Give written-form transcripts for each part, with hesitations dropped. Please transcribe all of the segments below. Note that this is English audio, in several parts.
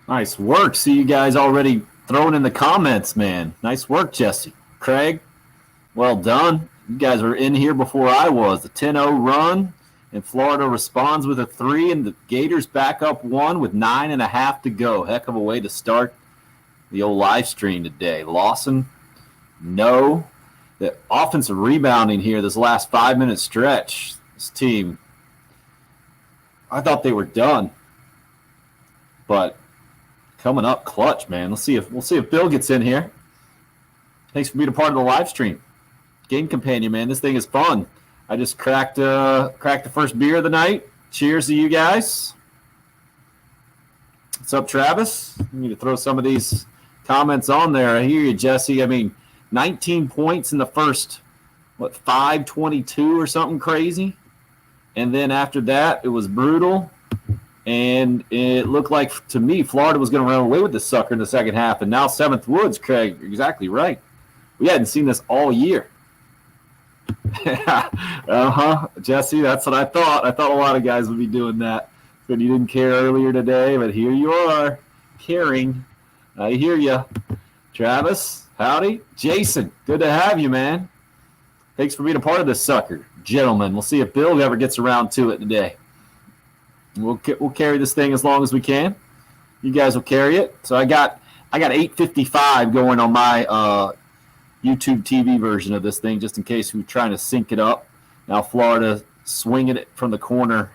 Nice work. See you guys already throwing in the comments, man. Nice work, Jesse. Craig, well done. You guys were in here before I was. The 10-0 run, and Florida responds with a 3, and the Gators back up 1 with 9.5 to go. Heck of a way to start the old live stream today. Lawson, no. The offensive rebounding here, this last 5-minute stretch, this team, I thought they were done. But coming up clutch, man. We'll see if Bill gets in here. Thanks for being a part of the live stream. Game companion, man. This thing is fun. I just cracked the first beer of the night. Cheers to you guys. What's up, Travis? I need to throw some of these comments on there. I hear you, Jesse. I mean, 19 points in the first, 5:22 or something crazy. And then after that, it was brutal. And it looked like, to me, Florida was going to run away with this sucker in the second half. And now Seventh Woods, Craig, you're exactly right. We hadn't seen this all year. Jesse, that's what I thought. I thought a lot of guys would be doing that. But you didn't care earlier today, but here you are, caring. I hear you. Travis, howdy. Jason, good to have you, man. Thanks for being a part of this sucker. Gentlemen, we'll see if Bill ever gets around to it today. We'll carry this thing as long as we can. You guys will carry it. So I got 8:55 going on my YouTube TV version of this thing, just in case we're trying to sync it up. Now Florida swinging it from the corner,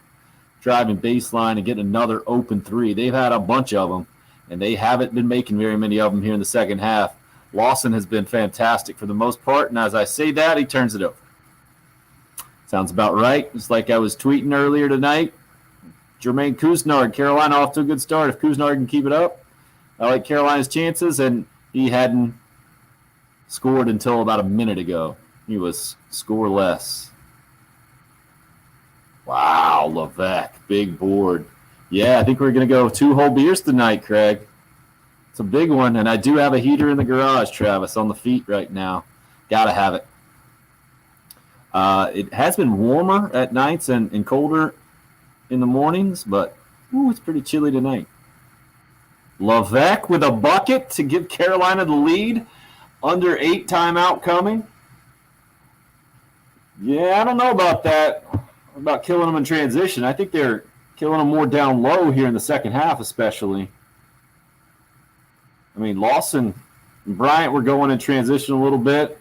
driving baseline and getting another open 3. They've had a bunch of them, and they haven't been making very many of them here in the second half. Lawson has been fantastic for the most part, and as I say that, he turns it over. Sounds about right. Just like I was tweeting earlier tonight. Jermaine Couisnard, Carolina off to a good start. If Couisnard can keep it up, I like Carolina's chances, and he hadn't scored until about a minute ago. He was scoreless. Wow, Levesque, big board. Yeah, I think we're going to go 2 whole beers tonight, Craig. It's a big one, and I do have a heater in the garage, Travis, on the feet right now. Got to have it. It has been warmer at nights and colder in the mornings, but it's pretty chilly tonight. Levesque with a bucket to give Carolina the lead. Under 8 timeout coming. Yeah, I don't know about that, about killing them in transition. I think they're killing them more down low here in the second half especially. I mean, Lawson and Bryant were going in transition a little bit.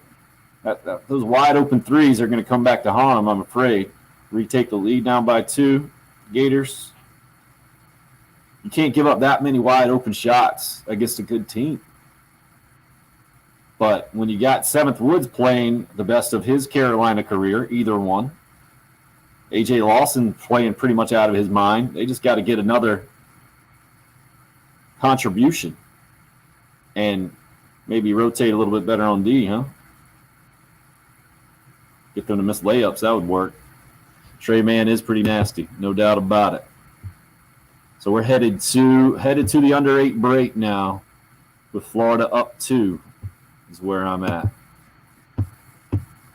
Those wide open threes are going to come back to haunt them, I'm afraid. Retake the lead down by 2. Gators. You can't give up that many wide open shots against a good team. But when you got Seventh Woods playing the best of his Carolina career, either one, A.J. Lawson playing pretty much out of his mind, they just got to get another contribution and maybe rotate a little bit better on D, huh? Get them to miss layups, that would work. Trey Mann is pretty nasty, no doubt about it. So we're headed to the under 8 break now with Florida up 2 is where I'm at.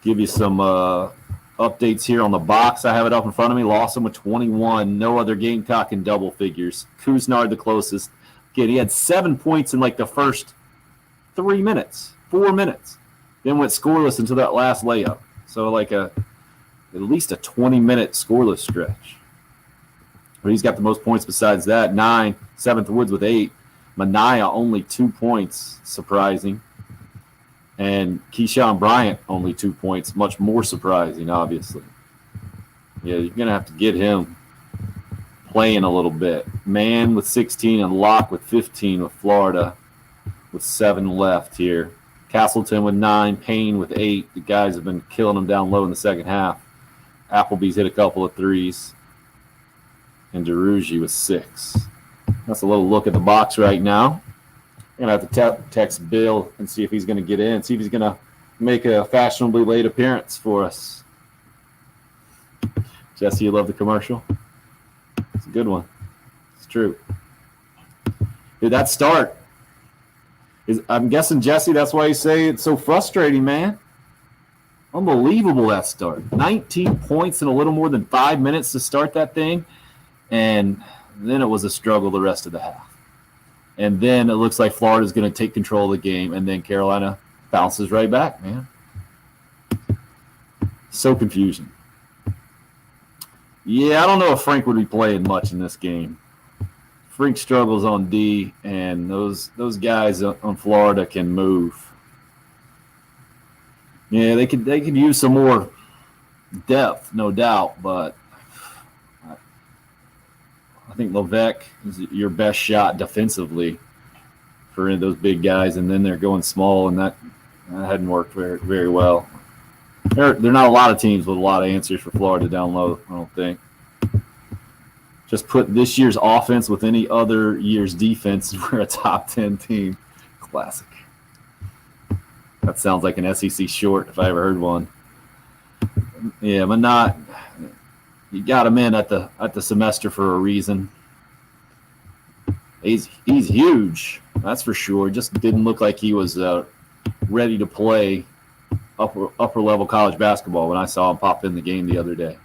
Give you some updates here on the box. I have it up in front of me. Lawson with 21. No other Gamecock in double figures. Couisnard the closest. Again, he had 7 points in like the first 4 minutes. Then went scoreless until that last layup. So like at least a 20-minute scoreless stretch. But he's got the most points besides that. 9. Seventh Woods with 8. Mania only 2 points. Surprising. And Keyshawn Bryant only 2 points. Much more surprising, obviously. Yeah, you're going to have to get him playing a little bit. Mann with 16 and Locke with 15 with Florida with 7 left here. Castleton with 9, Payne with 8. The guys have been killing them down low in the second half. Appleby's hit a couple of threes. And DeRougie with 6. That's a little look at the box right now. I'm going to have to text Bill and see if he's going to get in, see if he's going to make a fashionably late appearance for us. Jesse, you love the commercial? It's a good one. It's true. Dude, that start I'm guessing, Jesse, that's why you say it's so frustrating, man. Unbelievable, that start. 19 points in a little more than 5 minutes to start that thing, and then it was a struggle the rest of the half. And then it looks like Florida's going to take control of the game, and then Carolina bounces right back, man. So confusing. Yeah, I don't know if Frank would be playing much in this game. Frank struggles on D, and those guys on Florida can move. Yeah, they could use some more depth, no doubt, but I think Levesque is your best shot defensively for those big guys, and then they're going small, and that hadn't worked very, very well. There are not a lot of teams with a lot of answers for Florida down low, I don't think. Just put this year's offense with any other year's defense, we're a top 10 team. Classic. That sounds like an SEC short if I ever heard one. Yeah, but not. You got him in at the semester for a reason. He's huge, that's for sure. Just didn't look like he was ready to play upper level college basketball when I saw him pop in the game the other day.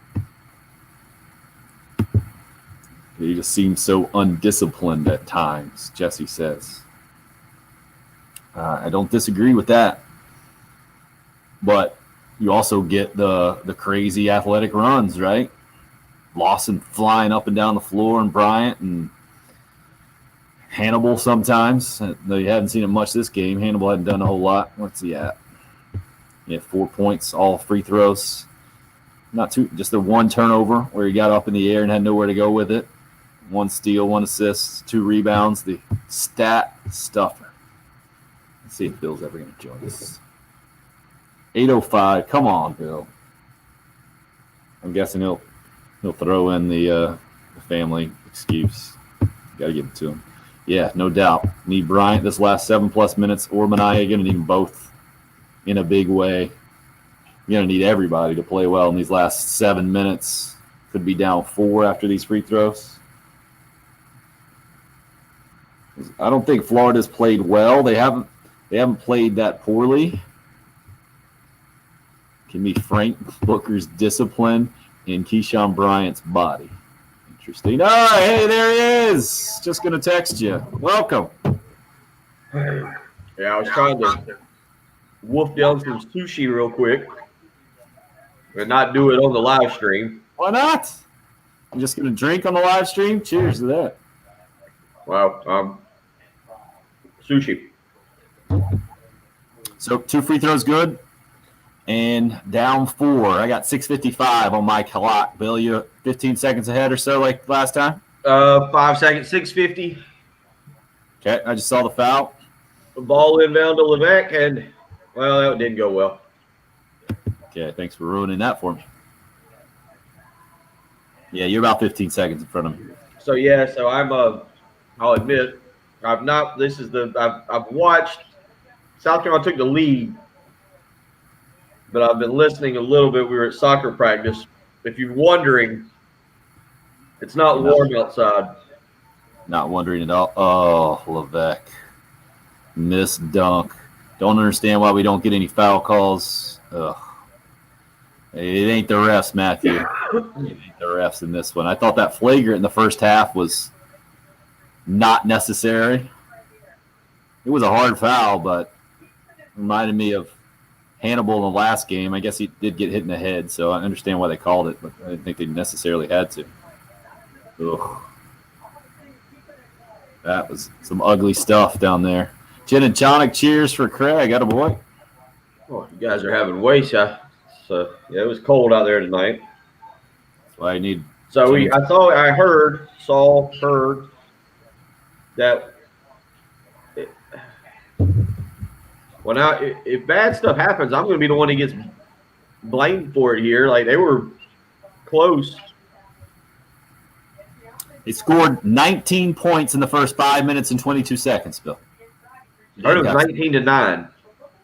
He just seems so undisciplined at times, Jesse says. I don't disagree with that. But you also get the crazy athletic runs, right? Lawson flying up and down the floor, and Bryant and Hannibal sometimes. Though you haven't seen him much this game. Hannibal hadn't done a whole lot. What's he at? He had 4 points, all free throws. Not two, just the one turnover where he got up in the air and had nowhere to go with it. 1 steal, 1 assist, 2 rebounds. The stat stuffer. Let's see if Bill's ever going to join us. 8:05. Come on, Bill. I'm guessing he'll throw in the family excuse. Got to give it to him. Yeah, no doubt. Need Bryant this last 7+ minutes, or Mania. Going to need them both in a big way. You're going to need everybody to play well in these last 7 minutes. Could be down 4 after these free throws. I don't think Florida's played well. They haven't played that poorly. Can be Frank Booker's discipline and Keyshawn Bryant's body. Interesting. All right, hey, there he is. Just going to text you. Welcome. Yeah, I was trying to wolf down some sushi real quick and not do it on the live stream. Why not? I'm just going to drink on the live stream. Cheers to that. Wow. Sushi. So 2 free throws good. And down 4. I got 6:55 on my clock. Bill, you 15 seconds ahead or so like last time? 5 seconds, 6:50. Okay, I just saw the foul. The ball inbound to Levesque, and, well, that didn't go well. Okay, thanks for ruining that for me. Yeah, you're about 15 seconds in front of me. So, yeah, so I'll admit, I've watched, South Carolina took the lead, but I've been listening a little bit. We were at soccer practice. If you're wondering, it's not warm outside. Not wondering at all. Oh, Levesque. Missed dunk. Don't understand why we don't get any foul calls. Ugh. It ain't the refs, Matthew. It ain't the refs in this one. I thought that flagrant in the first half was not necessary. It was a hard foul, but reminded me of Hannibal in the last game. I guess he did get hit in the head, so I understand why they called it, but I didn't think they necessarily had to. Ugh. That was some ugly stuff down there. Gin and tonic, cheers for Craig. Attaboy. Oh, you guys are having way so yeah, it was cold out there tonight. That's why I need. So heard that if bad stuff happens, I'm going to be the one that gets blamed for it here. Like, they were close. They scored 19 points in the first 5 minutes and 22 seconds, Bill. I heard it was 19-9.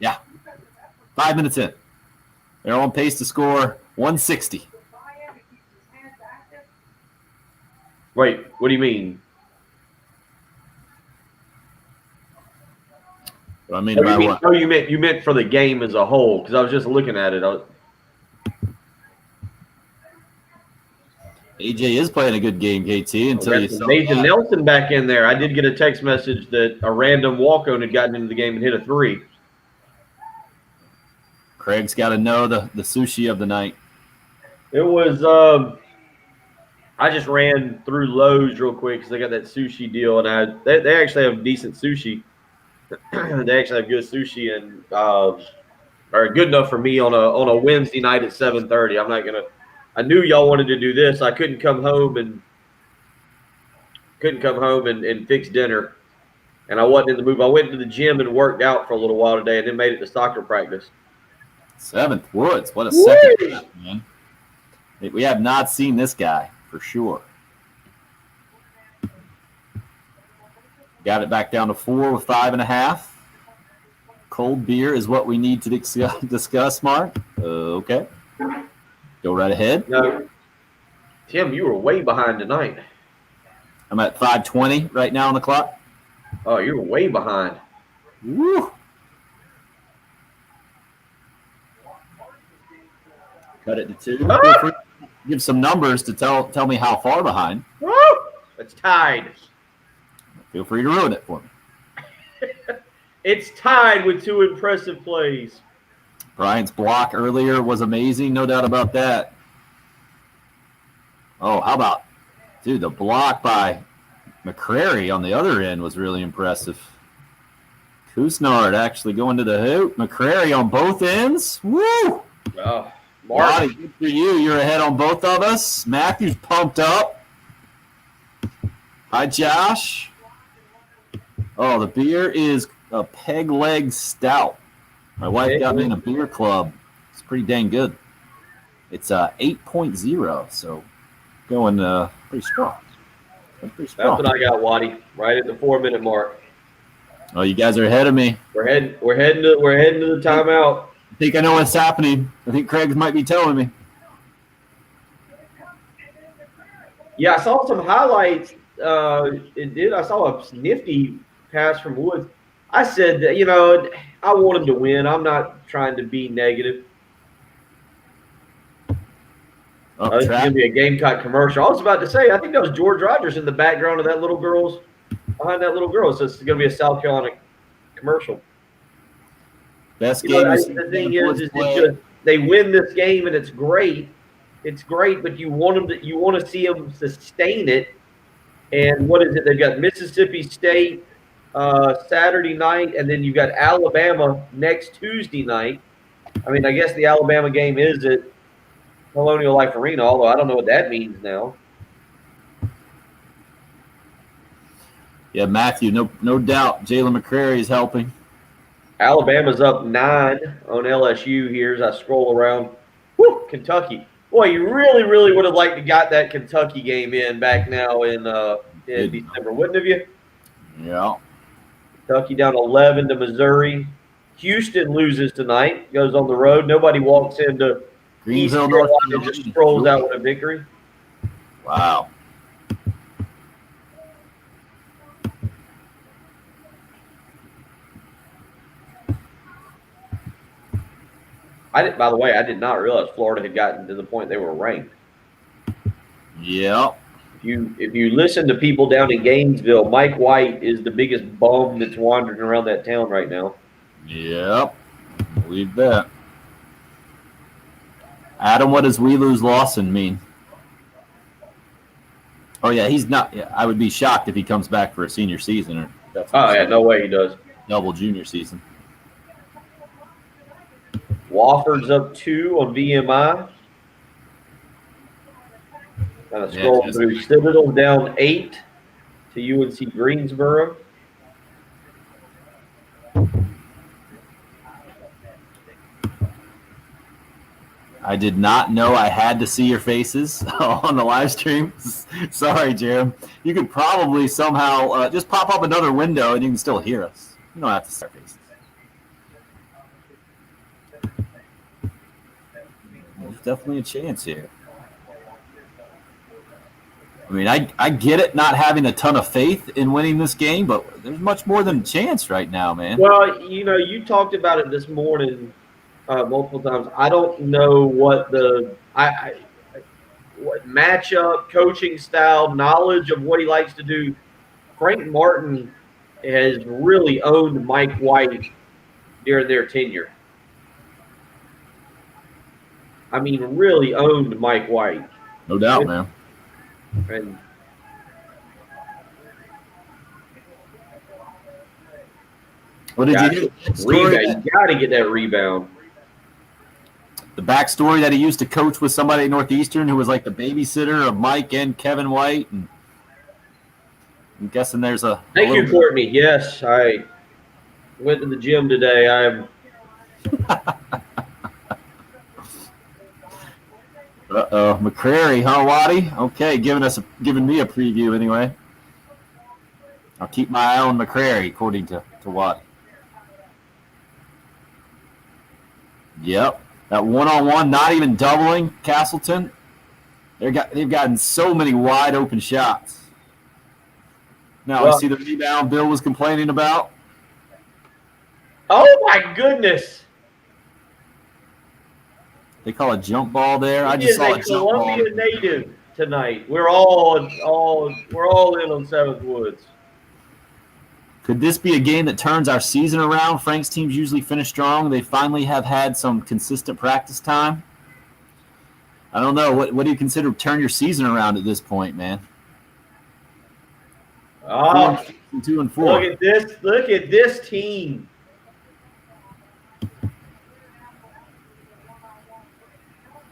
Yeah. 5 minutes in. They're on pace to score 160. Wait, what do you mean? What I mean by what? Oh, you meant for the game as a whole, because I was just looking at it. AJ is playing a good game, KT, until you saw Nathan that. Nelson back in there. I did get a text message that a random walk-on had gotten into the game and hit a 3. Craig's got to know the sushi of the night. It was I just ran through Lowe's real quick because they got that sushi deal, and they actually have decent sushi. They actually have good sushi, and are good enough for me on a Wednesday night at 7:30. I'm not gonna. I knew y'all wanted to do this. I couldn't come home and fix dinner, and I wasn't in the mood. I went to the gym and worked out for a little while today, and then made it to soccer practice. 7th Woods, what a second half, man! We have not seen this guy for sure. Got it back down to 4 with 5.5. Cold beer is what we need to discuss, Mark. Okay. Go right ahead. No, Tim, you were way behind tonight. I'm at 5:20 right now on the clock. Oh, you were way behind. Woo. Cut it to 2. Feel free to give some numbers to tell me how far behind. Woo! It's tied. Feel free to ruin it for me. It's tied with 2 impressive plays. Brian's block earlier was amazing, no doubt about that. Oh, how about, dude, the block by McCrary on the other end was really impressive. Kusnard actually going to the hoop. McCrary on both ends. Woo! Oh, Marty, good for you. You're ahead on both of us. Matthew's pumped up. Hi, Josh. Oh, the beer is a Peg Leg Stout. My wife got me in a beer club. It's pretty dang good. It's 8.0, so going pretty strong. That's what I got, Waddy. Right at the 4-minute mark. Oh, you guys are ahead of me. We're heading to the timeout. I think I know what's happening. I think Craig might be telling me. Yeah, I saw some highlights. I saw a nifty pass from Woods. I said that, I want him to win. I'm not trying to be negative. This is going to be a Gamecock commercial. I was about to say, I think that was George Rogers in the background of that little girl's, behind that little girl. So it's going to be a South Carolina commercial. Best game. The thing is it's just, they win this game and it's great. It's great, but you want to see them sustain it. And what is it? They've got Mississippi State Saturday night, and then you've got Alabama next Tuesday night. I mean, I guess the Alabama game is at Colonial Life Arena, although I don't know what that means now. Yeah, Matthew, no doubt Jalen McCrary is helping. Alabama's up 9 on LSU here as I scroll around. Woo, Kentucky. Boy, you really, really would have liked to got that Kentucky game in back now in December, wouldn't have you? Yeah. Kentucky down 11 to Missouri. Houston loses tonight, goes on the road. Nobody walks into Greenville, North Carolina, just strolls out with a victory. Wow. By the way, I did not realize Florida had gotten to the point they were ranked. Yeah. If you listen to people down in Gainesville, Mike White is the biggest bum that's wandering around that town right now. Yep. Believe that. Adam, what does we lose Lawson mean? Oh yeah, he's not. Yeah, I would be shocked if he comes back for a senior season. Or No way he does. Double junior season. Wofford's up 2 on VMI. Kind of scroll through. Citadel down 8 to UNC Greensboro. I did not know I had to see your faces on the live stream. Sorry, Jerem. You could probably somehow just pop up another window and you can still hear us. You don't have to see our faces. There's definitely a chance here. I mean, I get it not having a ton of faith in winning this game, but there's much more than a chance right now, man. Well, you talked about it this morning multiple times. I don't know what matchup, coaching style, knowledge of what he likes to do. Frank Martin has really owned Mike White during their tenure. I mean, really owned Mike White. No doubt, man. And What did you do? You got to get that rebound. The backstory that he used to coach with somebody at Northeastern who was like the babysitter of Mike and Kevin White. And I'm guessing there's a. Thank you, Courtney. Yes, I went to the gym today. I'm. McCrary, huh, Waddy? Okay, giving me a preview anyway. I'll keep my eye on McCrary, according to Waddy. Yep, that one-on-one, not even doubling Castleton. They've gotten so many wide open shots. Now I see the rebound Bill was complaining about. Oh my goodness! They call a jump ball there. I just saw a jump ball. Columbia native tonight. We're all in on Seventh Woods. Could this be a game that turns our season around? Frank's teams usually finish strong. They finally have had some consistent practice time. I don't know. What do you consider turn your season around at this point, man? 2-4. Look at this team.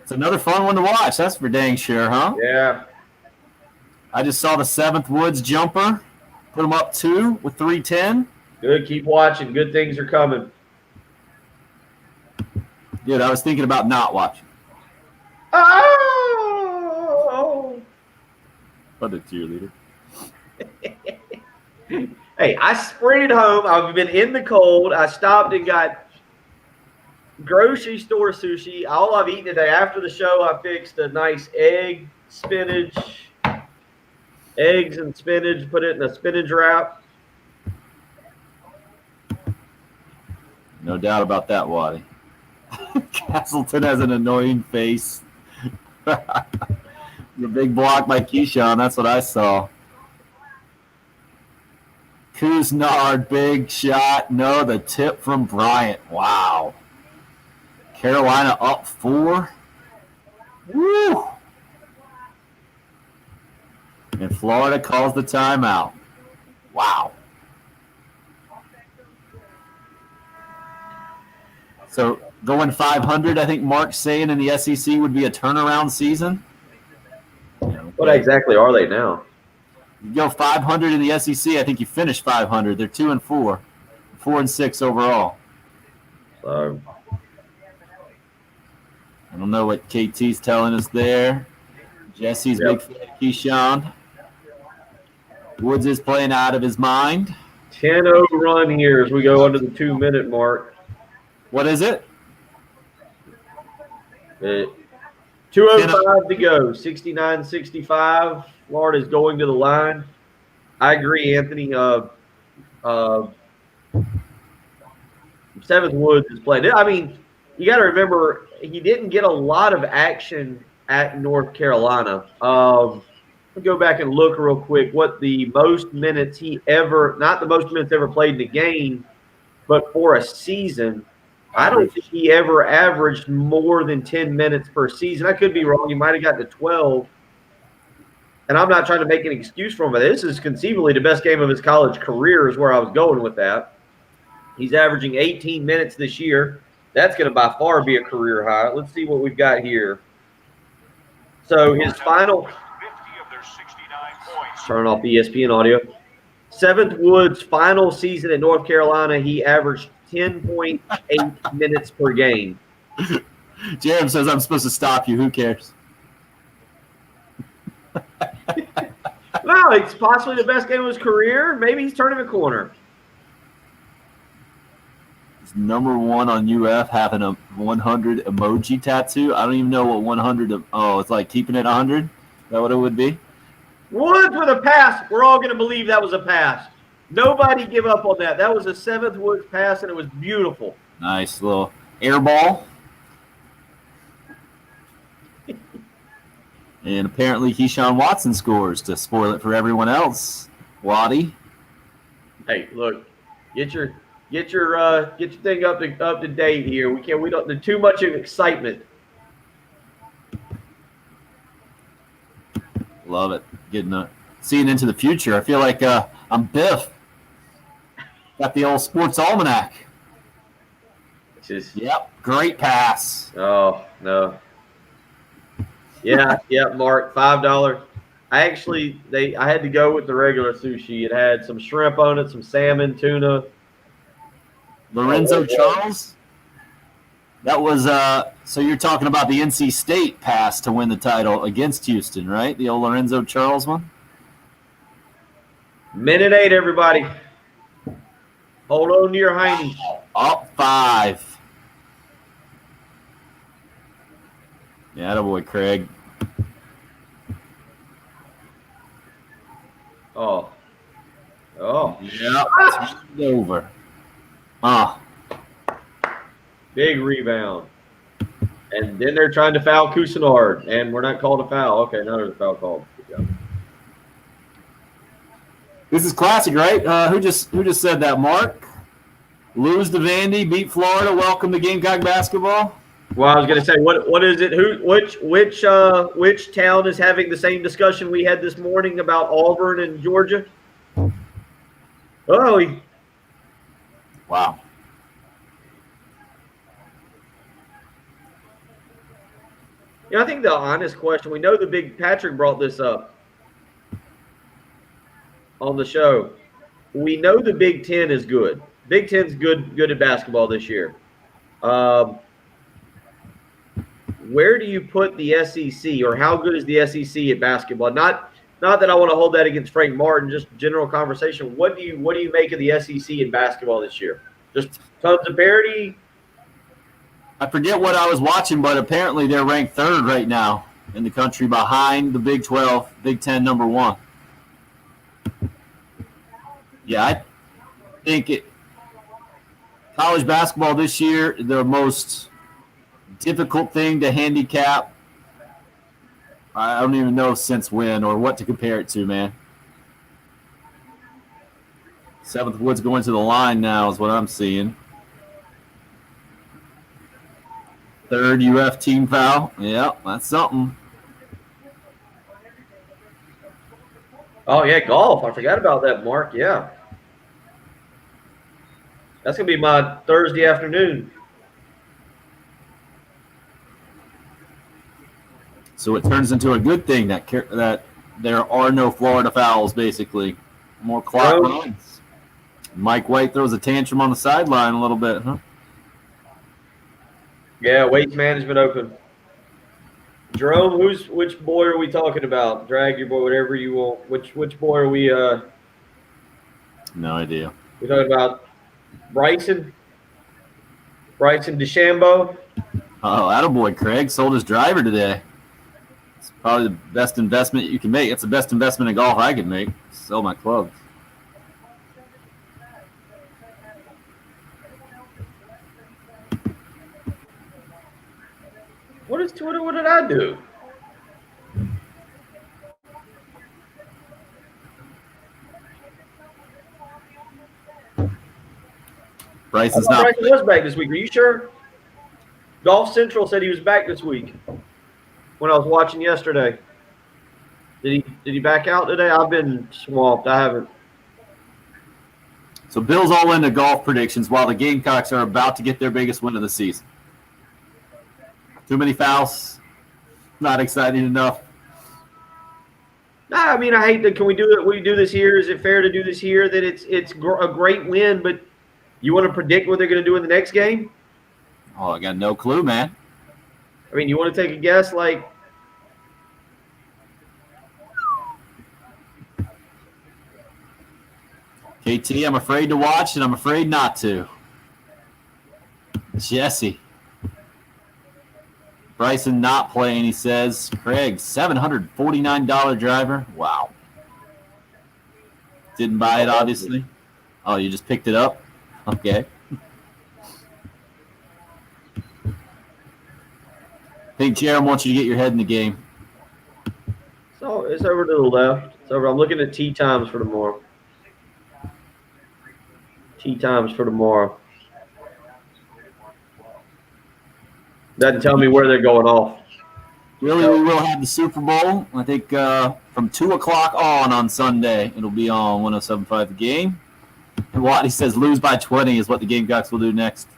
It's another fun one to watch. That's for dang sure, huh? Yeah. I just saw the Seventh Woods jumper. Put them up 2 with 3:10. Good. Keep watching. Good things are coming. Good. I was thinking about not watching. Oh! What a cheerleader. Hey, I sprinted home. I've been in the cold. I stopped and got grocery store sushi. All I've eaten today. After the show, I fixed a nice eggs and spinach, put it in a spinach wrap. No doubt about that, Waddy. Castleton has an annoying face. The big block by Keyshawn. That's what I saw. Cousinard, big shot. No, the tip from Bryant. Wow. Carolina up 4. Woo! And Florida calls the timeout. Wow. So going 500, I think Mark's saying in the SEC would be a turnaround season. What exactly are they now? You go 500 in the SEC, I think you finish 500. They're 2-4, 4-6 overall. So I don't know what KT's telling us there. Jesse's big fan of Keyshawn. Woods is playing out of his mind. 10-0 run here as we go under the 2-minute mark. What is it? 2:05 to go. 69-65. Florida's going to the line. I agree, Anthony. Seventh Woods is playing. I mean, you got to remember he didn't get a lot of action at North Carolina. Go back and look real quick what the most minutes not the most minutes ever played in a game, but for a season. I don't think he ever averaged more than 10 minutes per season. I could be wrong. He might have got to 12. And I'm not trying to make an excuse for him, but this is conceivably the best game of his college career is where I was going with that. He's averaging 18 minutes this year. That's going to by far be a career high. Let's see what we've got here. So his final – turn off ESPN audio. Seventh Woods' final season at North Carolina, he averaged 10.8 minutes per game. Jerem says I'm supposed to stop you. Who cares? No, it's possibly the best game of his career. Maybe he's turning a corner. He's number 1 on UF, having a 100 emoji tattoo. I don't even know what 100 – oh, it's like keeping it 100? Is that what it would be? Woods with a pass. We're all going to believe that was a pass. Nobody give up on that. That was a Seventh Woods pass, and it was beautiful. Nice little air ball. And apparently Keyshawn Watson scores to spoil it for everyone else. Waddy. Hey, look, get your thing up to date here. We don't there's too much of excitement. Love it. Seeing into the future. I feel like I'm Biff. Got the old sports almanac. Yep, great pass. Oh no. Yeah, Mark, $5. I had to go with the regular sushi. It had some shrimp on it, some salmon, tuna. Lorenzo Charles. That was so you're talking about the NC State pass to win the title against Houston, right? The old Lorenzo Charles one. Minute 8, everybody. Hold on to your heinies. Up 5. Yeah, boy, Craig. Oh. Yeah, it's over. Big rebound. And then they're trying to foul Cousinard, and we're not called a foul. Okay, now there's a foul called. This is classic, right? Who just said that? Mark? Lose to Vandy, beat Florida. Welcome to Gamecock basketball. Well, I was going to say, what is it? Which town is having the same discussion we had this morning about Auburn and Georgia? Oh, wow. Yeah, I think the honest question, we know Patrick brought this up on the show. We know the Big Ten is good. Big Ten's good at basketball this year. Where do you put the SEC, or how good is the SEC at basketball? Not that I want to hold that against Frank Martin, just general conversation. What do you make of the SEC in basketball this year? Just tons of parity? I forget what I was watching, but apparently they're ranked 3rd right now in the country behind the Big 12, Big 10 number 1. Yeah, I think college basketball this year, the most difficult thing to handicap. I don't even know since when or what to compare it to, man. Seventh Woods going to the line now is what I'm seeing. 3rd UF team foul. Yeah, that's something. Oh, yeah, golf. I forgot about that, Mark. Yeah. That's going to be my Thursday afternoon. So it turns into a good thing that there are no Florida fouls, basically. More clock runs. Mike White throws a tantrum on the sideline a little bit, huh? Yeah, waste management open. Jerome, which boy are we talking about? Drag your boy, whatever you want. Which boy are we? No idea. We're talking about Bryson DeChambeau. Oh, attaboy, Craig sold his driver today. It's probably the best investment you can make. It's the best investment in golf I could make. Sell my clubs. What did I do? Bryson was back this week. Are you sure? Golf Central said he was back this week when I was watching yesterday. Did he back out today? I've been swamped. I haven't. So Bill's all into golf predictions while the Gamecocks are about to get their biggest win of the season. Too many fouls. Not exciting enough. Nah, I mean, I hate that. Can we do it? We do this here. Is it fair to do this here? That it's a great win, but you want to predict what they're going to do in the next game? Oh, I got no clue, man. I mean, you want to take a guess? Like, KT, I'm afraid to watch and I'm afraid not to. Jesse. Bryson not playing, he says. Craig, $749 driver. Wow. Didn't buy it, obviously. Oh, you just picked it up? Okay. I think Jerem wants you to get your head in the game. Oh, it's over to the left. It's over. I'm looking at tee times for tomorrow. Tee times for tomorrow. Doesn't tell me where they're going off. Really, we will have the Super Bowl. I think from 2 o'clock on Sunday. It'll be on 107.5 The Game. And Watney says lose by 20 is what the Gamecocks will do next.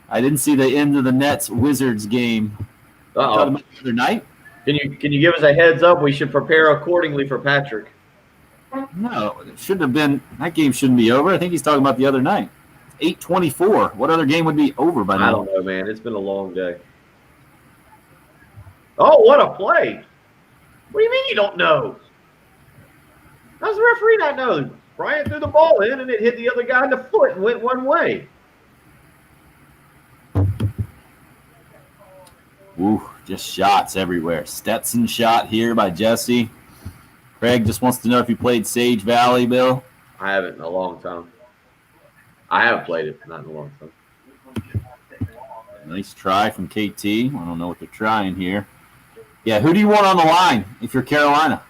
I didn't see the end of the Nets-Wizards game. Uh-oh. The other night? Can you give us a heads up? We should prepare accordingly for Patrick. No, it shouldn't have been. That game shouldn't be over. I think he's talking about the other night. 8:24. What other game would be over by now? I don't know, man. It's been a long day. Oh, what a play. What do you mean you don't know? How's the referee not know? Bryant threw the ball in, and it hit the other guy in the foot and went one way. Ooh, just shots everywhere. Stetson shot here by Jesse. Craig just wants to know if you played Sage Valley, Bill. I haven't in a long time. I have played it, not in a long time. Nice try from KT. I don't know what they're trying here. Yeah, who do you want on the line if you're Carolina?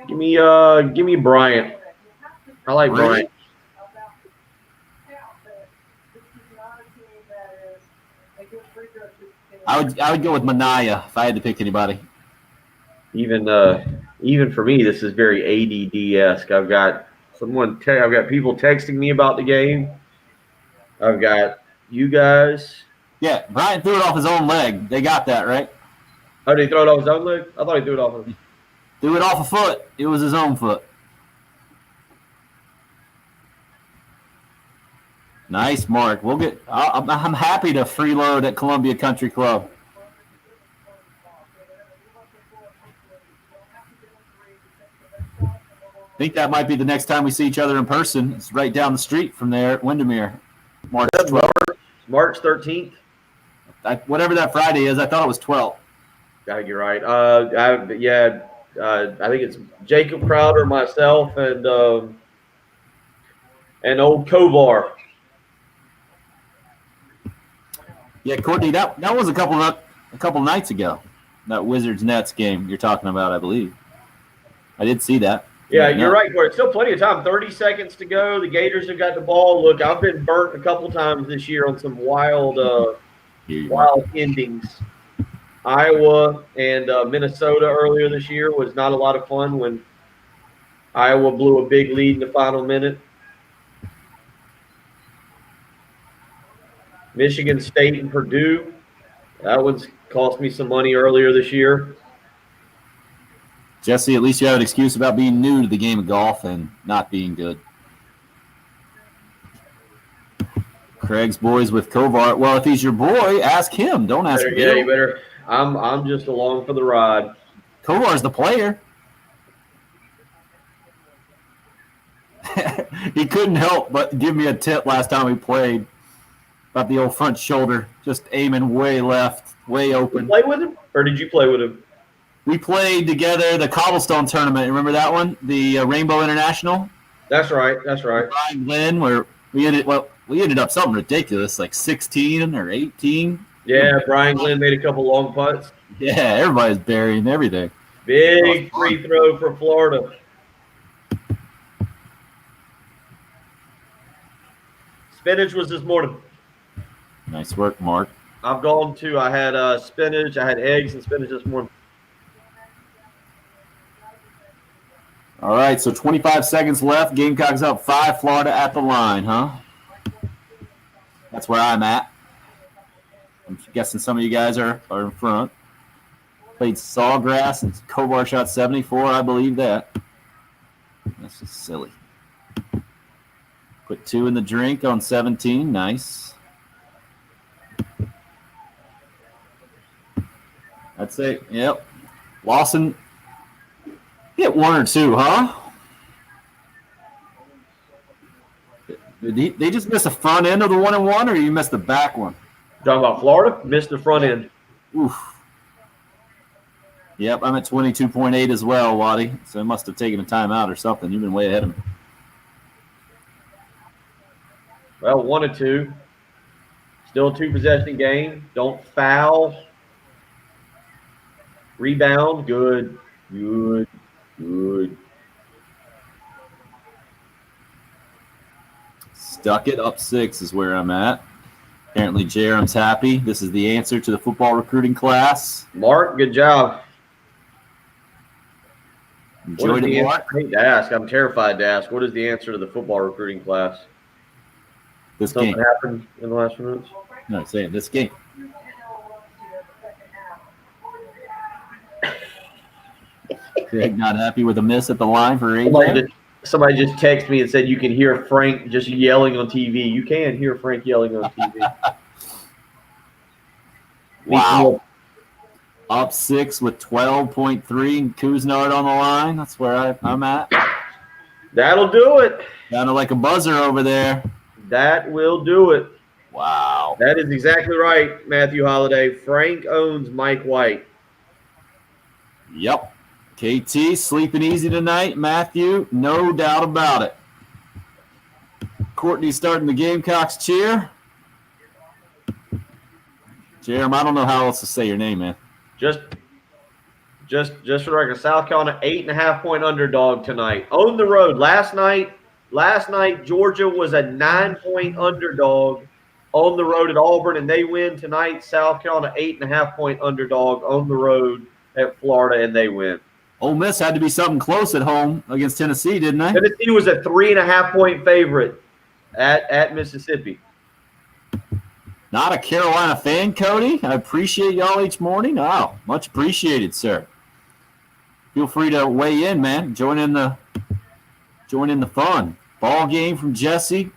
Give me Bryant. I like Bryant. I would go with Manaya if I had to pick anybody. Even for me, this is very ADD-esque. I've got people texting me about the game. I've got you guys. Yeah, Bryant threw it off his own leg. They got that, right? Oh, did he throw it off his own leg? I thought he threw it off of his. Threw it off a foot. It was his own foot. Nice, Mark. We'll get. I'm happy to freeload at Columbia Country Club. I think that might be the next time we see each other in person. It's right down the street from there at Windermere. March 12th. March 13th. Whatever that Friday is, I thought it was 12th. Gotta get right. I think it's Jacob Crowder, myself, and old Kovar. Yeah, Courtney, that was a couple nights ago. That Wizards Nets game you're talking about, I believe. I did see that. Yeah, you're right, Courtney. Still plenty of time. 30 seconds to go. The Gators have got the ball. Look, I've been burnt a couple times this year on some wild endings. Iowa and Minnesota earlier this year was not a lot of fun when Iowa blew a big lead in the final minute. Michigan State and Purdue, that one's cost me some money earlier this year. Jesse, at least you have an excuse about being new to the game of golf and not being good. Craig's boys with Kovar. Well, if he's your boy, ask him. Don't ask me. Yeah, you better. I'm just along for the ride. Kovar's the player. He couldn't help but give me a tip last time we played about the old front shoulder, just aiming way left, way open. Did you play with him, or did you play with him? We played together the Cobblestone tournament. Remember that one? The Rainbow International? That's right. Brian Glenn, where we ended up something ridiculous, like 16 or 18. Yeah, Brian Glenn made a couple long putts. Yeah, everybody's burying everything. Big free throw for Florida. Spinach was this morning. Nice work, Mark. I've gone to. I had spinach. I had eggs and spinach this morning. All right, so 25 seconds left. Gamecocks up 5, Florida at the line, huh? That's where I'm at. I'm guessing some of you guys are in front. Played Sawgrass and Kovar shot 74. I believe that. That's just silly. Put 2 in the drink on 17. Nice. That's it. Yep. Lawson hit 1 or 2, huh? Did they just miss the front end of the 1-and-1, or you missed the back one? Talking about Florida, missed the front end. Oof. Yep, I'm at 22.8 as well, Waddy. So I must have taken a timeout or something. You've been way ahead of me. Well, 1 and 2. Still a 2-possession game. Don't foul. Rebound, good. Stuck it up 6 is where I'm at. Apparently, Jerem's happy. This is the answer to the football recruiting class. Mark, good job. Enjoyed it, Mark. I hate to ask. I'm terrified to ask. What is the answer to the football recruiting class? Something happened in the last few minutes? No, I'm saying this game. Craig not happy with a miss at the line for AJ. Somebody just texted me and said you can hear Frank just yelling on TV. You can hear Frank yelling on TV. Wow. Up 6 with 12.3 and Cousinard on the line. That's where I'm at. That'll do it. Sounded like a buzzer over there. That will do it. Wow. That is exactly right, Matthew Holliday. Frank owns Mike White. Yep. KT sleeping easy tonight. Matthew, no doubt about it. Courtney starting the Gamecocks cheer. Jerem, I don't know how else to say your name, man. Just for the record, South Carolina 8.5-point underdog tonight. On the road. Last night, Georgia was a 9-point underdog on the road at Auburn, and they win tonight. South Carolina 8.5-point underdog on the road at Florida, and they win. Ole Miss had to be something close at home against Tennessee, didn't they? Tennessee was a 3.5-point favorite at Mississippi. Not a Carolina fan, Cody. I appreciate y'all each morning. Oh, much appreciated, sir. Feel free to weigh in, man. Join in the fun. Ball game from Jesse.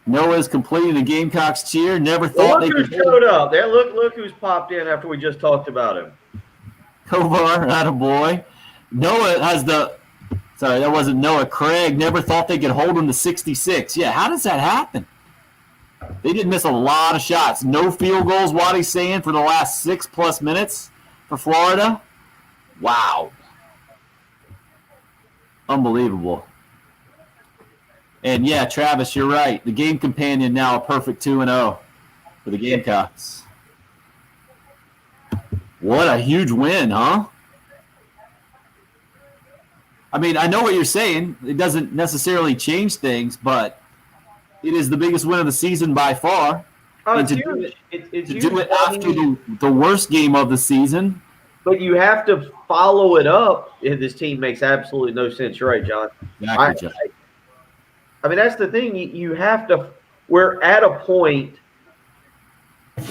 Noah's completing a Gamecocks cheer. Never thought they could showed up. There, look who's popped in after we just talked about him. Kovar, attaboy. Noah has sorry, that wasn't Noah. Craig never thought they could hold him to 66. Yeah, how does that happen? They did miss a lot of shots. No field goals, Waddy's saying, for the last 6+ minutes for Florida. Wow. Unbelievable. And, yeah, Travis, you're right. The game companion now a perfect 2-0 for the Gamecocks. What a huge win, huh? I mean, I know what you're saying. It doesn't necessarily change things, but it is the biggest win of the season by far. Oh, and it's huge. It's huge. Do it after the worst game of the season. But you have to follow it up. This team makes absolutely no sense. You're right, John. Exactly, John. I mean, that's the thing. You have to – we're at a point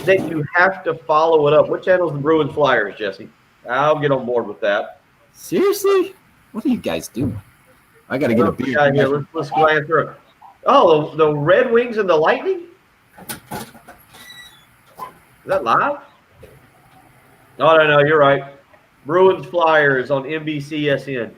that you have to follow it up. What channel is the Bruins Flyers, Jesse? I'll get on board with that. Seriously? What are you guys doing? I got to get a beer. Here. Let's glance through it. Oh, the Red Wings and the Lightning? Is that live? No, you're right. Bruins Flyers on NBCSN.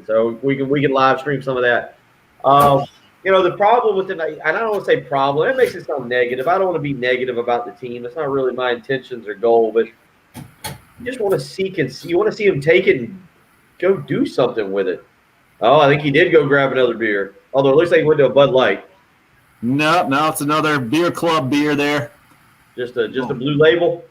So we can live stream some of that. The problem with tonight, and I don't want to say problem, it makes it sound negative. I don't want to be negative about the team. That's not really my intentions or goal, but you just want to seek and see. You want to see him take it and go do something with it. Oh, I think he did go grab another beer. Although it looks like he went to a Bud Light. No, it's another beer club beer there. Just a blue label.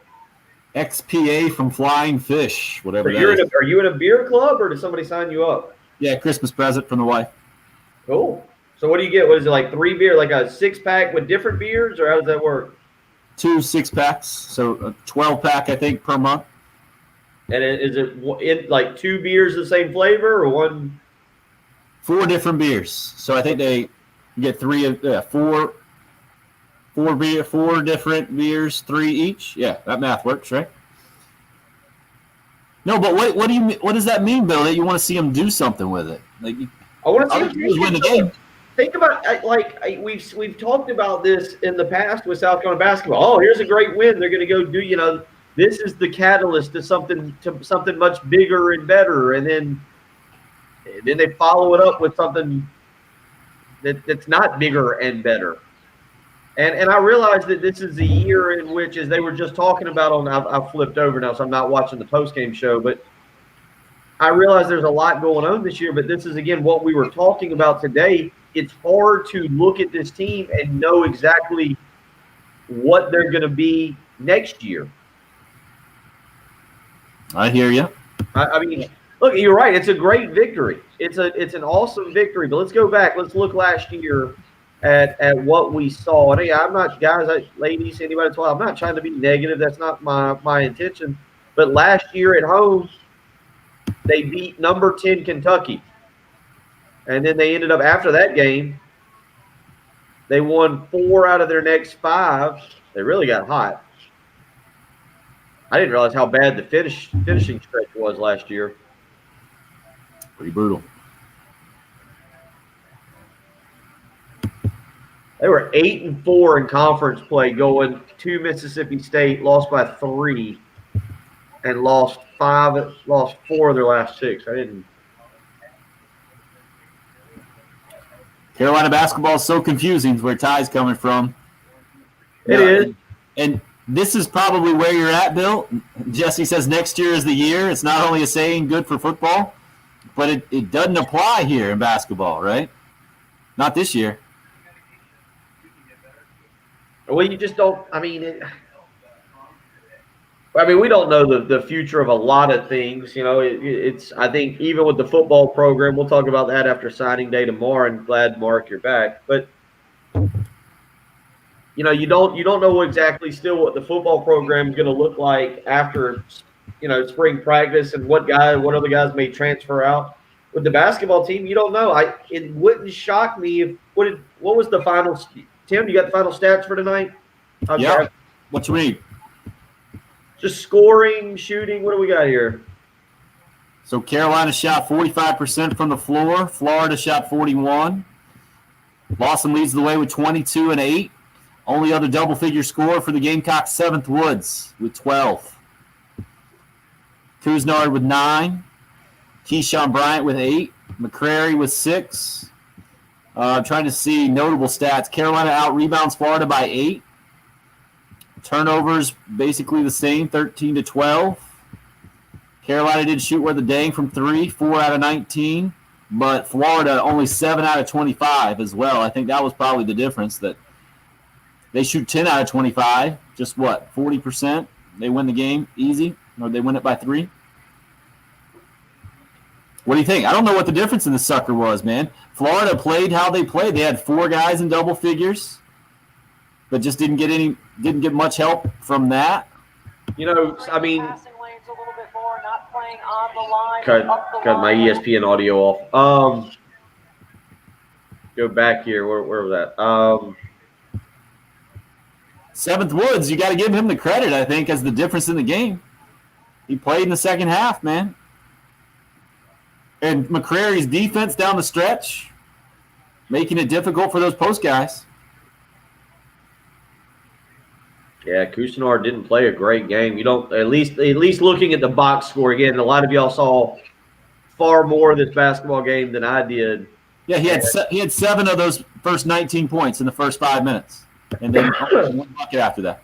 XPA from Flying Fish, whatever that is. Are you in a beer club, or did somebody sign you up? Yeah, Christmas present from the wife. Cool. So what do you get? What is it, like 3 beer, like a 6-pack with different beers, or how does that work? 2 6-packs, so a 12-pack, I think, per month. And is it like 2 beers the same flavor, or one? 4 different beers. So I think they get 4 different beers, 3 each. Yeah, that math works, right? No, but what do you what does that mean, Bill? That you want to see them do something with it? Like, I want to see them win the game. Think about we've talked about this in the past with South Carolina basketball. Oh, here's a great win. They're going to go do this is the catalyst to something much bigger and better, and then they follow it up with something that's not bigger and better. And I realize that this is the year in which, as they were just talking about I've flipped over now, so I'm not watching the post-game show, but I realize there's a lot going on this year, but this is, again, what we were talking about today. It's hard to look at this team and know exactly what they're going to be next year. I hear you. I mean, look, you're right. It's a great victory. It's an awesome victory. But let's go back. Let's look last year at what we saw. And hey, I'm not, guys, ladies, anybody at all. I'm not trying to be negative. That's not my intention. But last year at home, they beat number 10 Kentucky, and then they ended up after that game. They won 4 out of their next 5. They really got hot. I didn't realize how bad the finishing stretch was last year. Pretty brutal. They were 8-4 in conference play going to Mississippi State, lost by 3, and lost 4 of their last 6. I didn't. Carolina basketball is so confusing where Ty's coming from. It is. And this is probably where you're at, Bill. Jesse says next year is the year. It's not only a saying good for football, but it doesn't apply here in basketball, right? Not this year. Well, you just don't. I mean, we don't know the future of a lot of things. You know, it's. I think even with the football program, we'll talk about that after signing day tomorrow. And glad, Mark, you're back. But you know, you don't know exactly still what the football program is going to look like after, you know, spring practice and what other guys may transfer out. With the basketball team, you don't know. It wouldn't shock me if what was the final. Tim, you got the final stats for tonight? Okay. Yeah. What you mean? Just scoring, shooting. What do we got here? So Carolina shot 45% from the floor. Florida shot 41. Lawson leads the way with 22 and 8. Only other double-figure scorer for the Gamecocks, 7th Woods with 12. Couisnard with 9. Keyshawn Bryant with 8. McCrary with 6. I'm trying to see notable stats. Carolina out-rebounds Florida by 8. Turnovers basically the same, 13 to 12. Carolina did shoot where the dang from 3, 4 out of 19. But Florida only 7 out of 25 as well. I think that was probably the difference, that they shoot 10 out of 25. Just what, 40%? They win the game easy, or they win it by 3. What do you think? I don't know what the difference in the sucker was, man. Florida played how they played. They had 4 guys in double figures, but just didn't get much help from that. You know, I mean, cut my ESPN audio off. Go back here. Where was that? 7th Woods, you got to give him the credit, I think, as the difference in the game. He played in the second half, man. And McCrary's defense down the stretch, making it difficult for those post guys. Yeah, Couisnard didn't play a great game. You don't at least looking at the box score again. A lot of y'all saw far more of this basketball game than I did. Yeah, he had 7 of those first 19 points in the first 5 minutes, and then 1 bucket after that.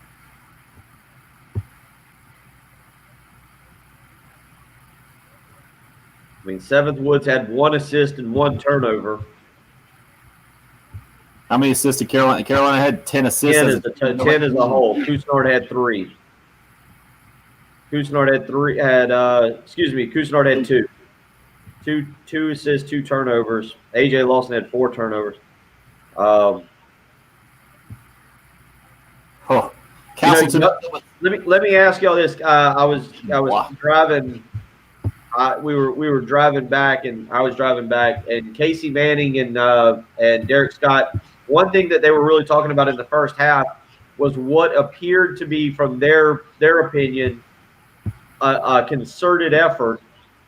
I mean, 7th Woods had 1 assist and 1 turnover. How many assists did Carolina? Carolina had 10 assists. 10 as a whole. Couisnard had 3. Couisnard had 2. 2 assists, 2 turnovers. AJ Lawson had 4 turnovers. Castleton. Let me ask y'all this. I was driving. We were driving back, and I was driving back, and Casey Manning and Derek Scott. One thing that they were really talking about in the first half was what appeared to be, from their opinion, a concerted effort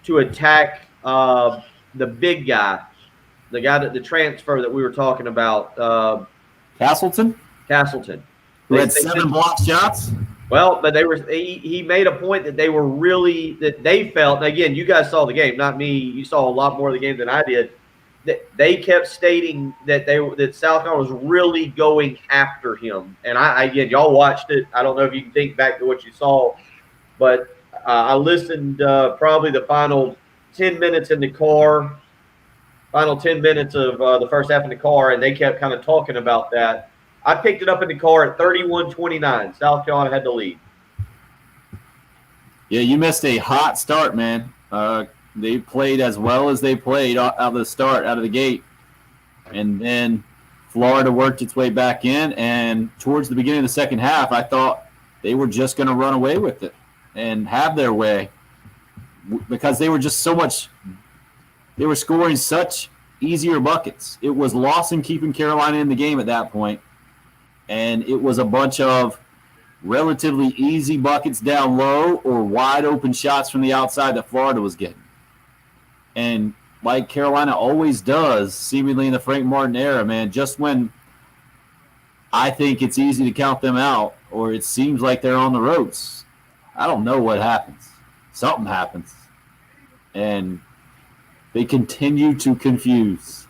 to attack the big guy, the transfer that we were talking about. Castleton, who had 7 block shots. Well, but he made a point that they felt, and again, you guys saw the game, not me. You saw a lot more of the game than I did. That they kept stating that South Carolina was really going after him. And again, y'all watched it. I don't know if you can think back to what you saw, but I listened probably the final 10 minutes in the car, final 10 minutes of the first half in the car, and they kept kind of talking about that. I picked it up in the car at 31-29. South Carolina had the lead. Yeah, you missed a hot start, man. They played as well as they played out of the start, out of the gate. And then Florida worked its way back in. And towards the beginning of the second half, I thought they were just going to run away with it and have their way because they were just so much – they were scoring such easier buckets. It was Lawson keeping Carolina in the game at that point, and it was a bunch of relatively easy buckets down low or wide open shots from the outside that Florida was getting. And like Carolina always does, seemingly in the Frank Martin era, man, just when I think it's easy to count them out or it seems like they're on the ropes, I don't know what happens. Something happens. And they continue to confuse.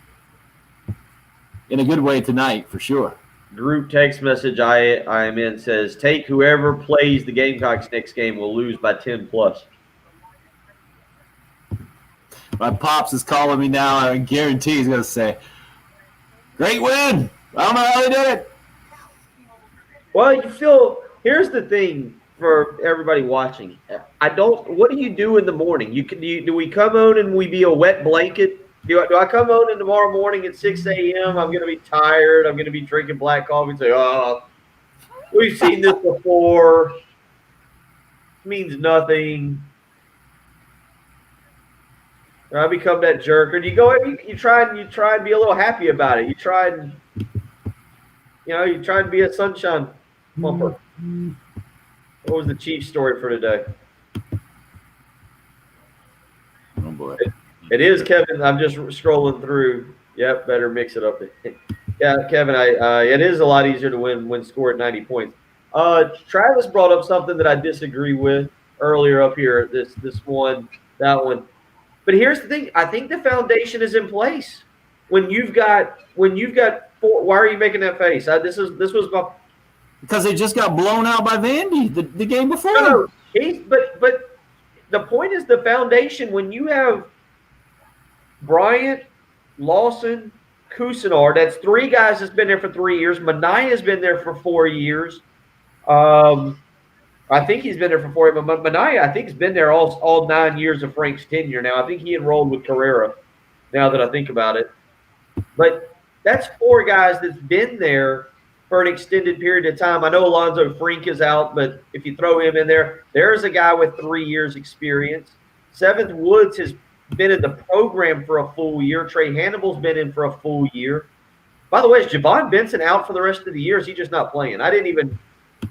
In a good way tonight, for sure. Group text message I am in says, take whoever plays the Gamecocks next game will lose by 10 plus. My pops is calling me now. I guarantee he's going to say, great win. I don't know how they did it. Well, you feel – here's the thing for everybody watching. What do you do in the morning? Do we come on and we be a wet blanket? Do I come on in tomorrow morning at 6 a.m.? I'm going to be tired. I'm going to be drinking black coffee and say, oh, we've seen this before. It means nothing. Or I become that jerk. Or do you go and you try and be a little happy about it. You try and be a sunshine bumper. What was the Chiefs story for today? Oh, boy. It is, Kevin. I'm just scrolling through. Yep, better mix it up. Yeah, Kevin, it is a lot easier to win when scored 90 points. Travis brought up something that I disagree with earlier up here, this one, that one. But here's the thing. I think the foundation is in place. When you've got four, why are you making that face? This was my – because they just got blown out by Vandy the game before. No, but the point is the foundation. When you have Bryant, Lawson, Cousinar, that's three guys that's been there for 3 years. Manaya's been there for 4 years. I think he's been there for 4 years. But Manaya, I think, has been there all 9 years of Frank's tenure now. I think he enrolled with Carrera, now that I think about it. But that's 4 guys that's been there for an extended period of time. I know Alonzo Frink is out, but if you throw him in there, there's a guy with 3 years experience. Seventh Woods has been in the program for a full year. Trey Hannibal's been in for a full year. By the way, is Javon Benson out for the rest of the year? Is he just not playing? I didn't even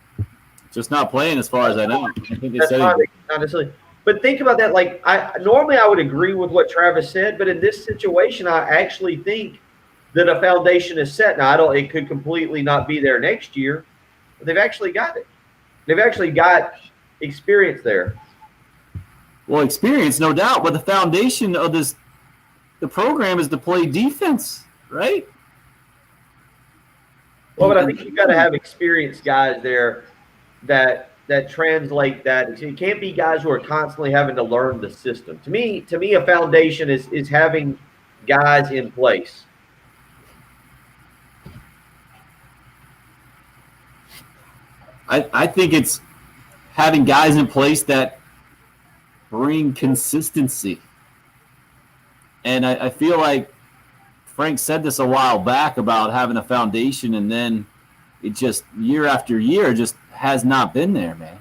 – just not playing as far as I know. I think they said not necessarily. But think about that. Like, normally I would agree with what Travis said, but in this situation, I actually think that a foundation is set. Now, it could completely not be there next year, but they've actually got it. They've actually got experience there. Well, experience, no doubt, but the foundation of the program is to play defense, right? Well, but I think you've got to have experienced guys there that translate that. It can't be guys who are constantly having to learn the system. To me, a foundation is having guys in place. I think it's having guys in place that bring consistency. And I feel like Frank said this a while back about having a foundation, and then it just year after year just has not been there, man.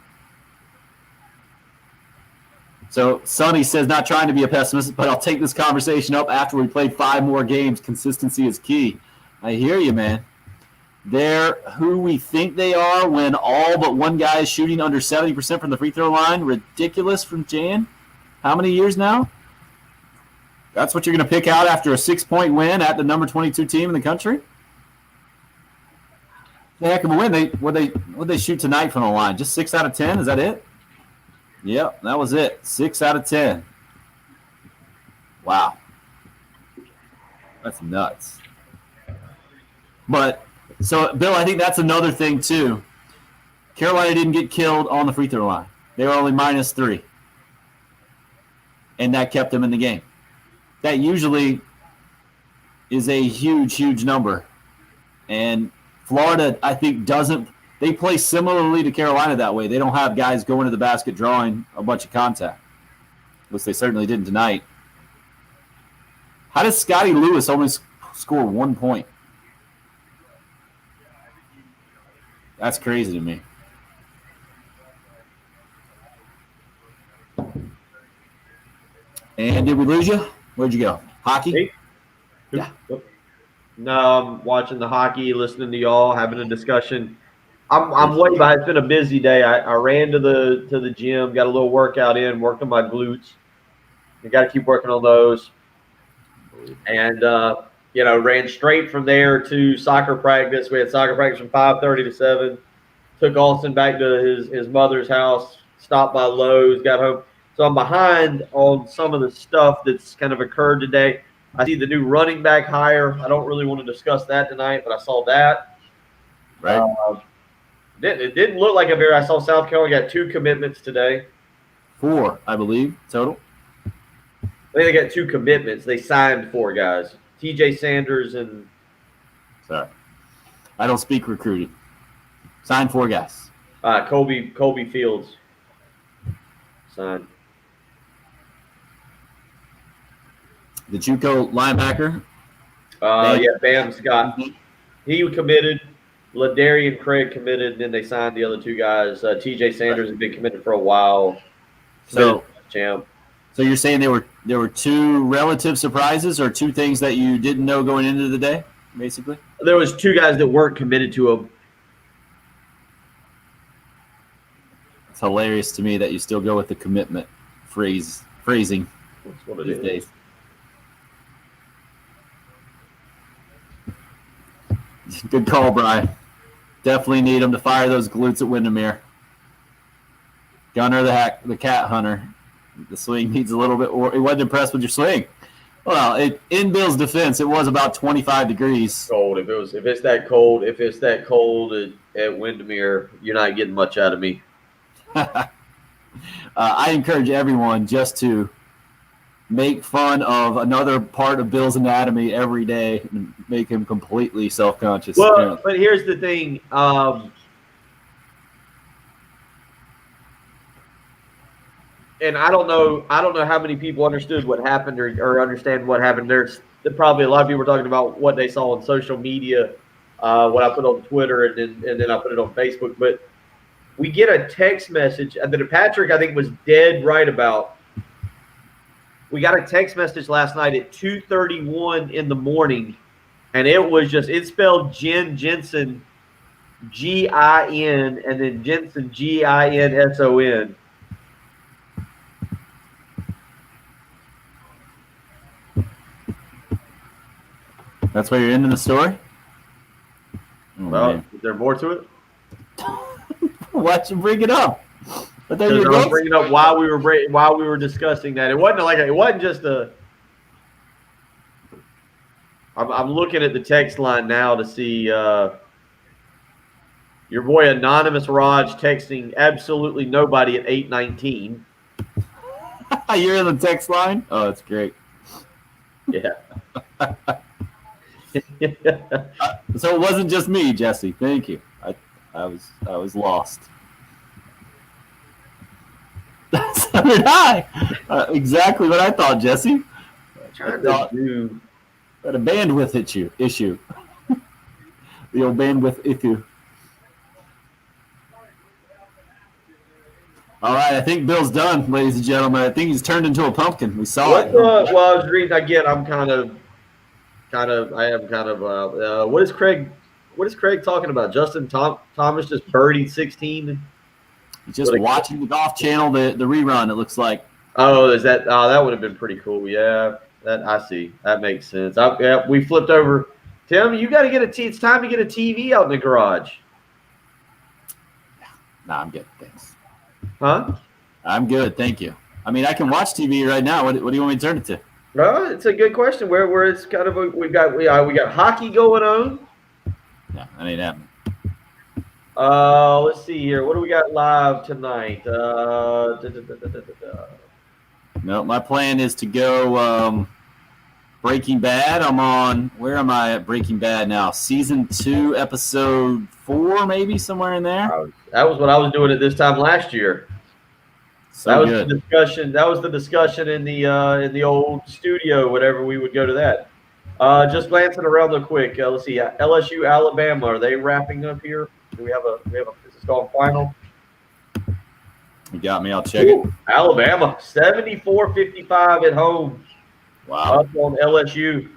So Sonny says, not trying to be a pessimist, but I'll take this conversation up after we play 5 more games. Consistency is key. I hear you, man. They're who we think they are when all but one guy is shooting under 70% from the free throw line. Ridiculous from Jan. How many years now? That's what you're going to pick out after a 6-point win at the number 22 team in the country? The heck of a win. What'd they shoot tonight from the line? Just 6 out of 10? Is that it? Yep, that was it. 6 out of 10. Wow. That's nuts. But, so, Bill, I think that's another thing, too. Carolina didn't get killed on the free throw line. They were only -3. And that kept them in the game. That usually is a huge, huge number. And Florida, I think, doesn't they play similarly to Carolina that way. They don't have guys going to the basket drawing a bunch of contact, which they certainly didn't tonight. How does Scotty Lewis only score 1 point? That's crazy to me. And did we lose you? Where'd you go? Hockey? Hey. Yeah. No, I'm watching the hockey, listening to y'all, having a discussion. I'm way behind. It's been a busy day. I ran to the gym, got a little workout in, worked on my glutes. You got to keep working on those. And ran straight from there to soccer practice. We had soccer practice from 5:30 to 7. Took Austin back to his mother's house, stopped by Lowe's, got home. So I'm behind on some of the stuff that's kind of occurred today. I see the new running back hire. I don't really want to discuss that tonight, but I saw that. Right. It didn't look like I saw South Carolina got 2 commitments today. 4, I believe, total. I think they got 2 commitments. They signed 4 guys. TJ Sanders and Sorry. I don't speak recruiting. Signed 4 guys. Colby Fields signed. The JUCO linebacker. Bam Scott. He committed. Ladarian Craig committed, and then they signed the other 2 guys. TJ Sanders has been committed for a while. So champ. So you're saying there were 2 relative surprises or 2 things that you didn't know going into the day, basically? There was 2 guys that weren't committed to him. It's hilarious to me that you still go with the commitment phrasing That's what it these is. days. Good call, Brian. Definitely need him to fire those glutes at Windermere. Gunner the cat hunter. The swing needs a little bit. He wasn't impressed with your swing. Well, in Bill's defense, it was about 25 degrees. Cold. If it's that cold at Windermere, you're not getting much out of me. I encourage everyone just to make fun of another part of Bill's anatomy every day and make him completely self-conscious. Well, but here's the thing. And I don't know how many people understood what happened or understand what happened. There's probably a lot of people were talking about what they saw on social media, what I put on Twitter, and then I put it on Facebook. But we get a text message that Patrick, I think, was dead right about. We got a text message last night at 2:31 in the morning, and it spelled Jensen, Gin, and then Jensen, Ginson. That's why you're ending the story? Well, is there more to it? Why'd you bring it up? I thought you were bringing up while we were discussing that. It wasn't just a. I'm looking at the text line now to see your boy Anonymous Raj texting absolutely nobody at 8:19. You're in the text line? Oh, that's great. Yeah. So it wasn't just me, Jesse. Thank you. I was lost. So did I. Exactly what I thought, Jesse. Trying to do. Had a bandwidth issue. The old bandwidth issue. All right, I think Bill's done, ladies and gentlemen. I think he's turned into a pumpkin. We saw it. Well, I was reading again. I am kind of. What is Craig talking about? Justin Thomas just birdied 16. He's just watching the Golf Channel, the rerun. It looks like. Oh, is that? Oh, that would have been pretty cool. Yeah, that I see. That makes sense. We flipped over. Tim, you got to get it's time to get a TV out in the garage. Nah, I'm good. Thanks. Huh? I'm good. Thank you. I mean, I can watch TV right now. What do you want me to turn it to? It's a good question. Where it's kind of we got hockey going on. Yeah, that ain't happening. Let's see here. What do we got live tonight? No, my plan is to go Breaking Bad. I'm on. Where am I at Breaking Bad now? Season 2, episode 4, maybe somewhere in there. That was what I was doing at this time last year. So that was good. the discussion. That was the discussion in the old studio. Whenever we would go to that. Just glancing around real quick. Let's see. LSU, Alabama. Are they wrapping up here? Do we have a? Is this called final? You got me. I'll check it. Alabama 74-55 at home. Wow. Up on LSU.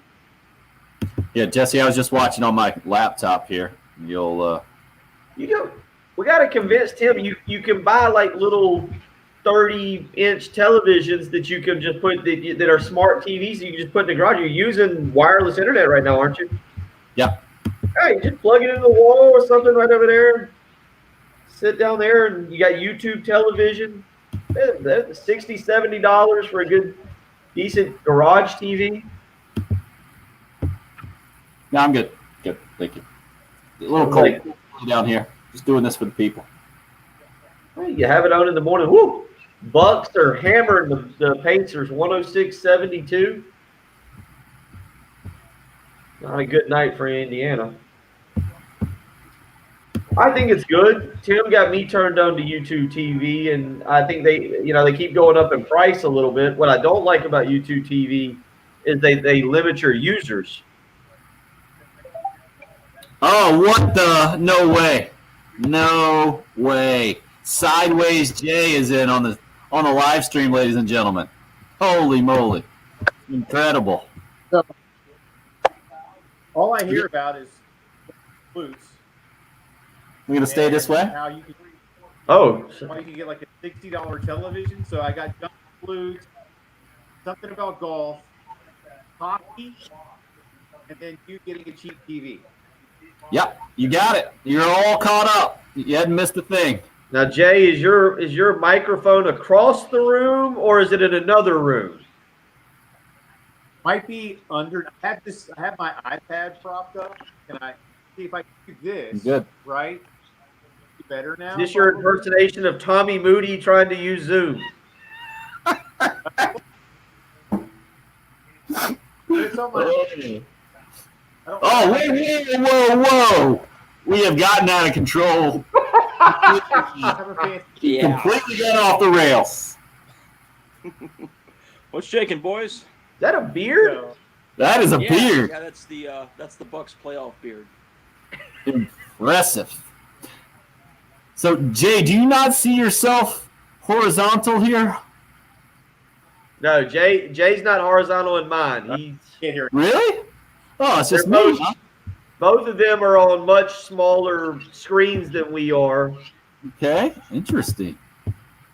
Yeah, Jesse, I was just watching on my laptop here. You'll. We got to convince Tim. You can buy like little 30-inch televisions that you can just put that are smart TVs. You can just put in the garage. You're using wireless internet right now, aren't you? Yeah. Hey, just plug it into the wall or something right over there. Sit down there and you got YouTube television. That's $60, $70 for a good, decent garage TV. No, I'm good. Good. Thank you. A little cold down here. Just doing this for the people. Well, you have it on in the morning. Woo! Bucks are hammering the Pacers 106-72. Not a good night for Indiana. I think it's good. Tim got me turned on to YouTube TV, and I think they keep going up in price a little bit. What I don't like about YouTube TV is they limit your users. Oh, what the? No way. No way. Sideways Jay is in on the live stream, ladies and gentlemen. Holy moly. Incredible. So, all I hear about is flutes. We're going to stay this way? How you can, Oh. how you can get like a $60 television. So I got jump flutes, something about golf, hockey, and then you getting a cheap TV. Yep, you got it. You're all caught up. You hadn't missed a thing. Now, Jay, is your microphone across the room or is it in another room? Might be under. I have my iPad propped up. Can I see if I can do this? Good. Right. Better now. Is this your impersonation of Tommy Moody trying to use Zoom? It's on my, Oh, whoa. We have gotten out of control. Yeah. Completely got off the rails. What's shaking, boys? Is that a beard? That is a beard. Yeah, that's the Bucks playoff beard. Impressive. So, Jay, do you not see yourself horizontal here? No, Jay's not horizontal in mine. He's can't hear it. Really? Oh, it's just They're me. Huh? both of them are on much smaller screens than we are. Okay, interesting.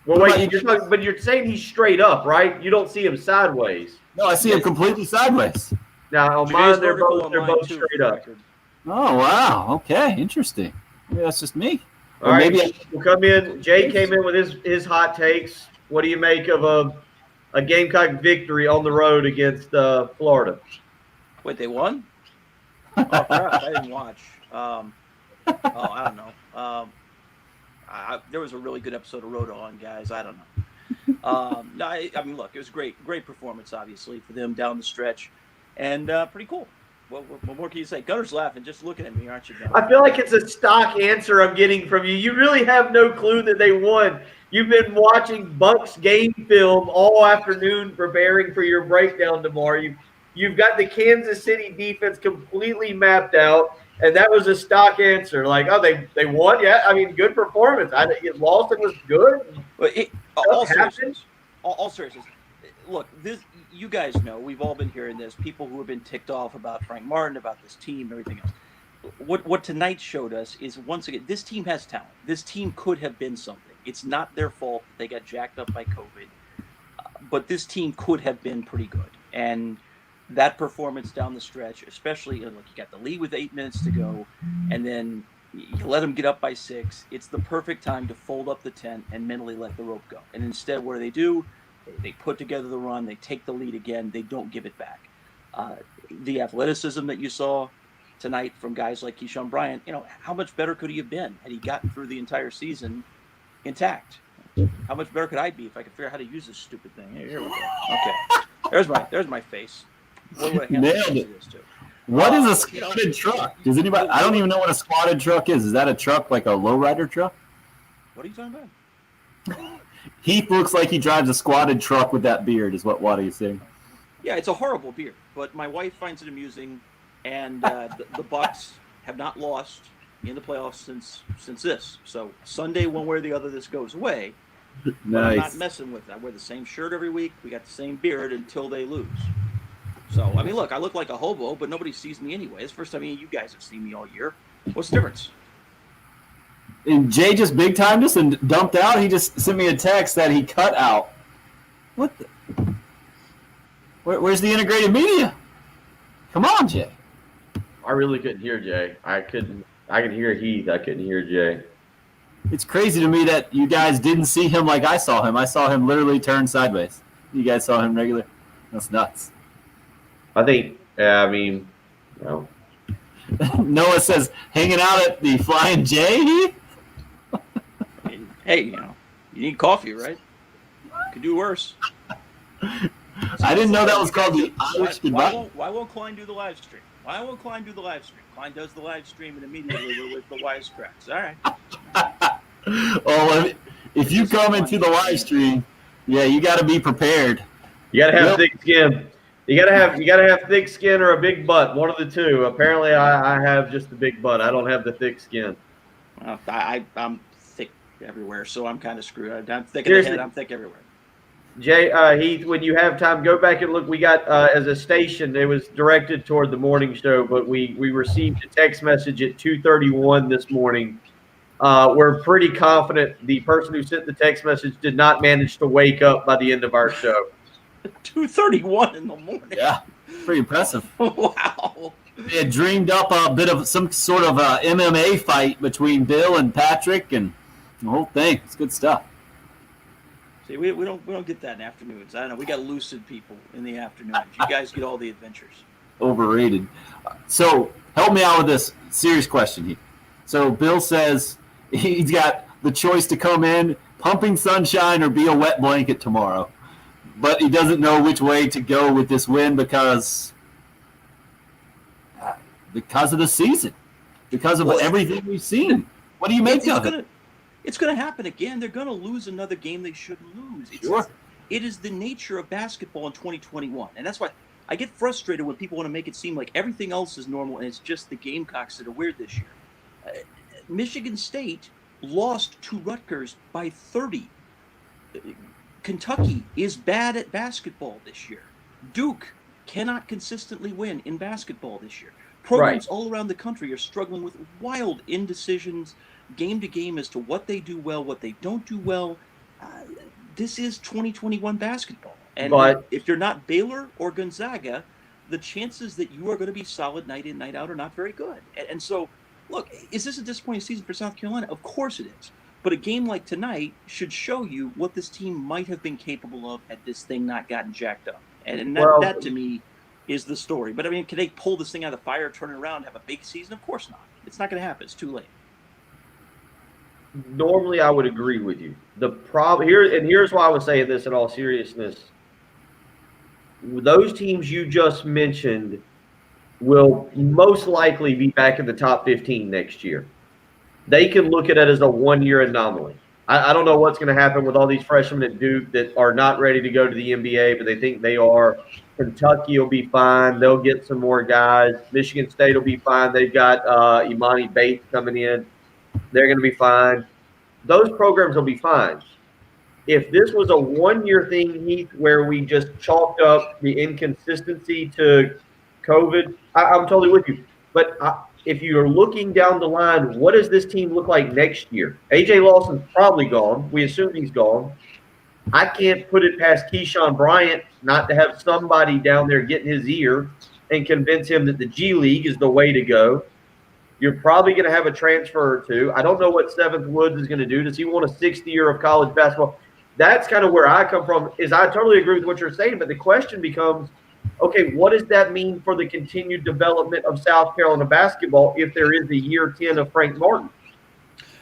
Well, What wait, about but you're saying he's straight up, right? You don't see him sideways. No, I see him completely sideways. Now on Jay's mine, they're vertical both on mine, too, straight for the up. record. Oh, wow. Okay, interesting. Maybe that's just me. All Or right, maybe we'll come in. Jay came in with his hot takes. What do you make of a Gamecock victory on the road against Florida? Wait, they won? Oh crap! I didn't watch. I don't know. There was a really good episode of Roto on, guys. I don't know. No, I mean, look, it was great performance, obviously, for them down the stretch, and pretty cool. What more can you say? Gunner's laughing, just looking at me, aren't you, Gunner? I feel like it's a stock answer I'm getting from you. You really have no clue that they won. You've been watching Bucks game film all afternoon preparing for your breakdown tomorrow. You've got the Kansas City defense completely mapped out, and that was a stock answer. Like, oh, they won? Yeah, I mean, good performance. Lawson was good. But all seriousness, look, you guys know, we've all been hearing this, people who have been ticked off about Frank Martin, about this team, everything else. What tonight showed us is, once again, this team has talent. This team could have been something. It's not their fault that they got jacked up by COVID, but this team could have been pretty good. And that performance down the stretch, especially, look, you got the lead with 8 minutes to go, and then you let them get up by 6. It's the perfect time to fold up the tent and mentally let the rope go. And instead, what do? They put together the run. They take the lead again. They don't give it back. The athleticism that you saw tonight from guys like Keyshawn Bryant, how much better could he have been had he gotten through the entire season intact? How much better could I be if I could figure out how to use this stupid thing? Here we go. Okay. There's my face. What Nailed it. What is a squatted truck? Does anybody? I don't even know what a squatted truck is. Is that a truck like a lowrider truck? What are you talking about? Heath looks like he drives a squatted truck with that beard, is what Waddy is saying. Yeah, it's a horrible beard, but my wife finds it amusing, and the Bucks have not lost in the playoffs since this. So Sunday, one way or the other, this goes away. Nice. But I'm not messing with it. I wear the same shirt every week. We got the same beard until they lose. So, I mean, look, I look like a hobo, but nobody sees me anyway. It's the first time you guys have seen me all year. What's the difference? And Jay just big timed us and dumped out. He just sent me a text that he cut out. What the? Where's the integrated media? Come on, Jay. I really couldn't hear Jay. I could hear Heath. I couldn't hear Jay. It's crazy to me that you guys didn't see him like I saw him. I saw him literally turn sideways. You guys saw him regular. That's nuts. I think, I mean, no. Noah says, hanging out at the Flying J? Hey, you need coffee, right? Could do worse. I didn't know that was called the Irish goodbye. Why won't Klein do the live stream? Why won't Klein do the live stream? Klein does the live stream and immediately with the wisecracks. All right. Oh, if you come into the live stream, yeah, you got to be prepared. You got to have thick skin. You gotta have thick skin or a big butt, one of the two. Apparently, I have just the big butt. I don't have the thick skin. I'm thick everywhere, so I'm kind of screwed. I'm thick in the head. I'm thick everywhere. Jay, Heath, when you have time, go back and look. We got as a station, it was directed toward the morning show, but we received a text message at 2:31 this morning. We're pretty confident the person who sent the text message did not manage to wake up by the end of our show. 2:31 in the morning. Yeah, pretty impressive. Wow. They had dreamed up a bit of some sort of MMA fight between Bill and Patrick, and the whole thing. It's good stuff. See, we don't get that in afternoons. I don't know. We got lucid people in the afternoons. You guys get all the adventures. Overrated. So help me out with this serious question here. So Bill says he's got the choice to come in pumping sunshine or be a wet blanket tomorrow. But he doesn't know which way to go with this win because of the season, because of everything we've seen. What do you make of it? It's going to happen again. They're going to lose another game they shouldn't lose. It is the nature of basketball in 2021. And that's why I get frustrated when people want to make it seem like everything else is normal and it's just the Gamecocks that are weird this year. Michigan State lost to Rutgers by 30. Kentucky is bad at basketball this year. Duke cannot consistently win in basketball this year. Programs all around the country are struggling with wild indecisions, game to game, as to what they do well, what they don't do well. This is 2021 basketball. And if you're not Baylor or Gonzaga, the chances that you are going to be solid night in, night out are not very good. And so, look, is this a disappointing season for South Carolina? Of course it is. But a game like tonight should show you what this team might have been capable of had this thing not gotten jacked up. And that to me, is the story. But, I mean, can they pull this thing out of the fire, turn it around, have a big season? Of course not. It's not going to happen. It's too late. Normally, I would agree with you. The problem here, and here's why I was saying this in all seriousness. Those teams you just mentioned will most likely be back in the top 15 next year. They can look at it as a one-year anomaly. I don't know what's going to happen with all these freshmen at Duke that are not ready to go to the NBA, but they think they are. Kentucky will be fine. They'll get some more guys. Michigan State will be fine. They've got Imani Bates coming in. They're going to be fine. Those programs will be fine. If this was a one-year thing, Heath, where we just chalked up the inconsistency to COVID, I'm totally with you. But if you're looking down the line, what does this team look like next year? A.J. Lawson's probably gone. We assume he's gone. I can't put it past Keyshawn Bryant not to have somebody down there get in his ear and convince him that the G League is the way to go. You're probably going to have a transfer or two. I don't know what Seventh Woods is going to do. Does he want a sixth year of college basketball? That's kind of where I come from. Is I totally agree with what you're saying, but the question becomes, okay, what does that mean for the continued development of South Carolina basketball if there is a year 10 of Frank Martin?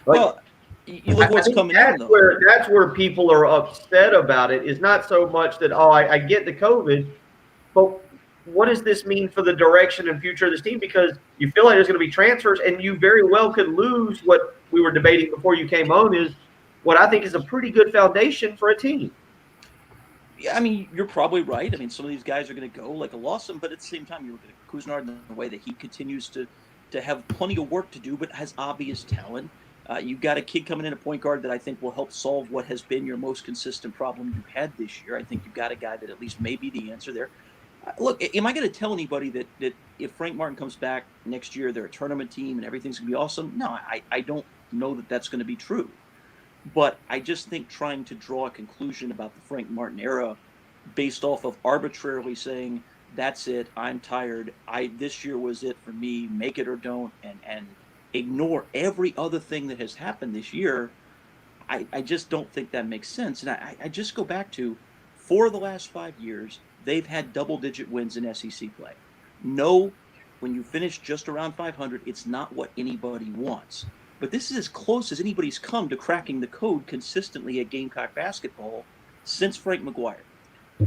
Well, you look what's coming in, though. That's where people are upset about it, is not so much that, I get the COVID, but what does this mean for the direction and future of this team? Because you feel like there's going to be transfers, and you very well could lose what we were debating before you came on is what I think is a pretty good foundation for a team. Yeah, I mean, you're probably right. I mean, some of these guys are going to go like a Lawson, but at the same time, you look at Couisnard in the way that he continues to have plenty of work to do, but has obvious talent. You've got a kid coming in at point guard that I think will help solve what has been your most consistent problem you've had this year. I think you've got a guy that at least may be the answer there. Look, am I going to tell anybody that if Frank Martin comes back next year, they're a tournament team and everything's going to be awesome? No, I don't know that that's going to be true. But I just think trying to draw a conclusion about the Frank Martin era based off of arbitrarily saying, that's it, I'm tired, this year was it for me, make it or don't, and ignore every other thing that has happened this year, I just don't think that makes sense. And I just go back to 4 of the last 5 years, they've had double-digit wins in SEC play. No, when you finish just around 500, it's not what anybody wants. But this is as close as anybody's come to cracking the code consistently at Gamecock basketball since Frank McGuire.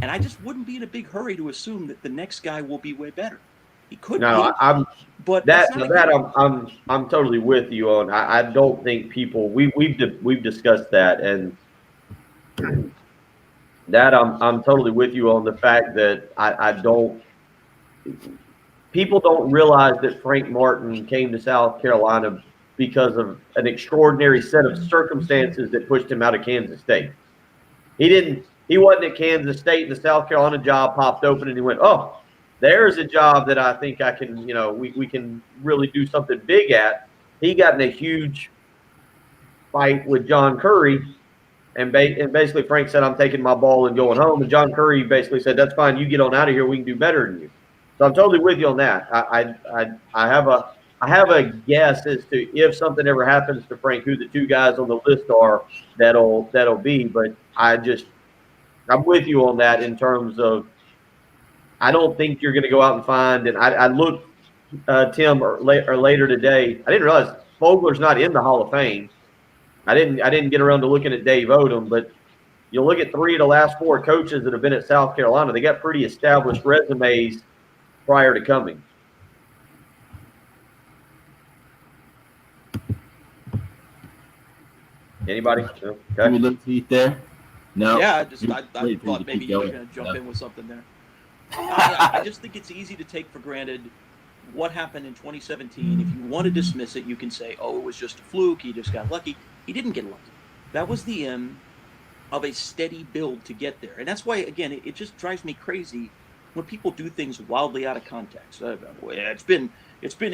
And I just wouldn't be in a big hurry to assume that the next guy will be way better. He could be. But I'm totally with you on. I don't think people we've discussed that, and that I'm totally with you on the fact that I don't. People don't realize that Frank Martin came to South Carolina because of an extraordinary set of circumstances that pushed him out of Kansas State. He wasn't at Kansas State and the South Carolina job popped open and he went, oh, there's a job that I think I can, we can really do something big at. He got in a huge fight with John Curry, and basically Frank said, I'm taking my ball and going home. And John Curry basically said, that's fine. You get on out of here. We can do better than you. So I'm totally with you on that. I have a guess as to if something ever happens to Frank, who the 2 guys on the list are that'll be. But I'm with you on that in terms of I don't think you're going to go out and find. And I looked, Tim, or later today. I didn't realize Fogler's not in the Hall of Fame. I didn't get around to looking at Dave Odom, but you look at 3 of the last 4 coaches that have been at South Carolina. They got pretty established resumes prior to coming. Anybody? No? Okay. Little teeth there? No. Yeah, I thought maybe you were going to jump in with something there. I just think it's easy to take for granted what happened in 2017. If you want to dismiss it, you can say, oh, it was just a fluke. He just got lucky. He didn't get lucky. That was the end of a steady build to get there. And that's why, again, it just drives me crazy when people do things wildly out of context. It's been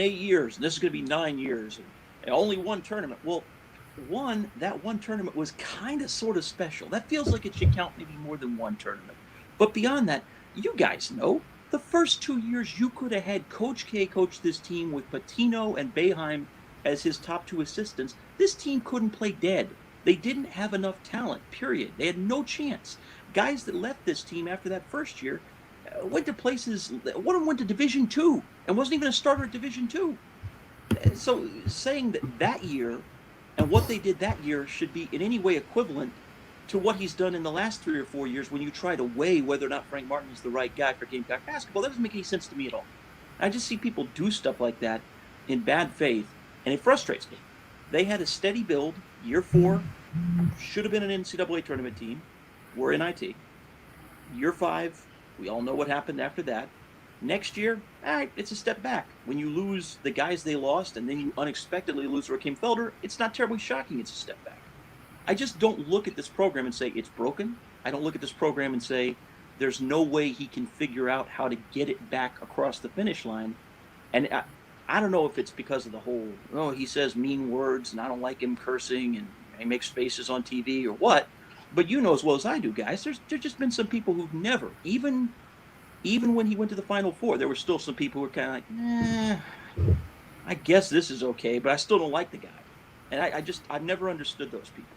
8 years, and this is going to be 9 years, and only one tournament. Well, that one tournament was kind of sort of special. That feels like it should count maybe more than one tournament. But beyond that, you guys know, the first 2 years you could have had Coach K coach this team with Patino and Boeheim as his top 2 assistants. This team couldn't play dead. They didn't have enough talent, period. They had no chance. Guys that left this team after that first year went to places, one of them went to Division II and wasn't even a starter at Division II. So saying that year and what they did that year should be in any way equivalent to what he's done in the last 3 or 4 years when you try to weigh whether or not Frank Martin is the right guy for Gamecock basketball, that doesn't make any sense to me at all. I just see people do stuff like that in bad faith, and it frustrates me. They had a steady build. Year 4 should have been an NCAA tournament team. We're NIT. Year 5, we all know what happened after that. Next year, all right, it's a step back. When you lose the guys they lost and then you unexpectedly lose Raheem Felder, it's not terribly shocking it's a step back. I just don't look at this program and say it's broken. I don't look at this program and say there's no way he can figure out how to get it back across the finish line. And I don't know if it's because of the whole, he says mean words and I don't like him cursing and he makes faces on TV or what. But you know as well as I do, guys, there's just been some people who've never, even when he went to the Final Four, there were still some people who were kind of like, I guess this is okay, but I still don't like the guy. And I've never understood those people.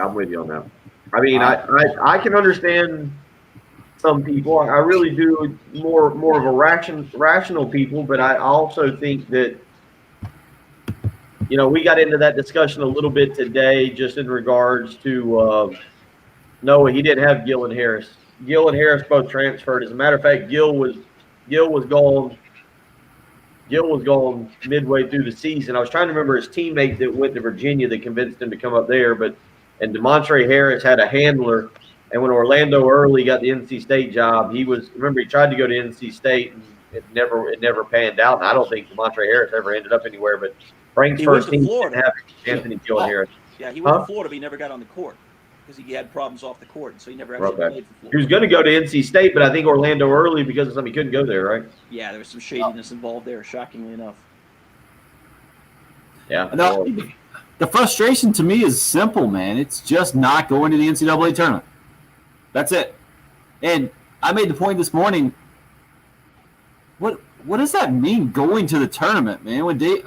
I'm with you on that. I mean, I can understand some people. I really do more of a rational people, but I also think that, we got into that discussion a little bit today just in regards to, no, he didn't have Gillen Harris Gill and Harris both transferred. As a matter of fact, Gill was gone midway through the season. I was trying to remember his teammate that went to Virginia that convinced him to come up there, and DeMontre Harris had a handler. And when Orlando Early got the NC State job, he tried to go to NC State and it never panned out. And I don't think DeMontre Harris ever ended up anywhere. But Frank's first team didn't have Anthony Gill and Harris. Yeah, he went to Florida, but he never got on the court because he had problems off the court, and so he never actually played for Florida. He was going to go to NC State, but I think Orlando Early, because of something, he couldn't go there, right? Yeah, there was some shadiness involved there, shockingly enough. Yeah. No, the frustration to me is simple, man. It's just not going to the NCAA tournament. That's it. And I made the point this morning. What does that mean, going to the tournament, man? When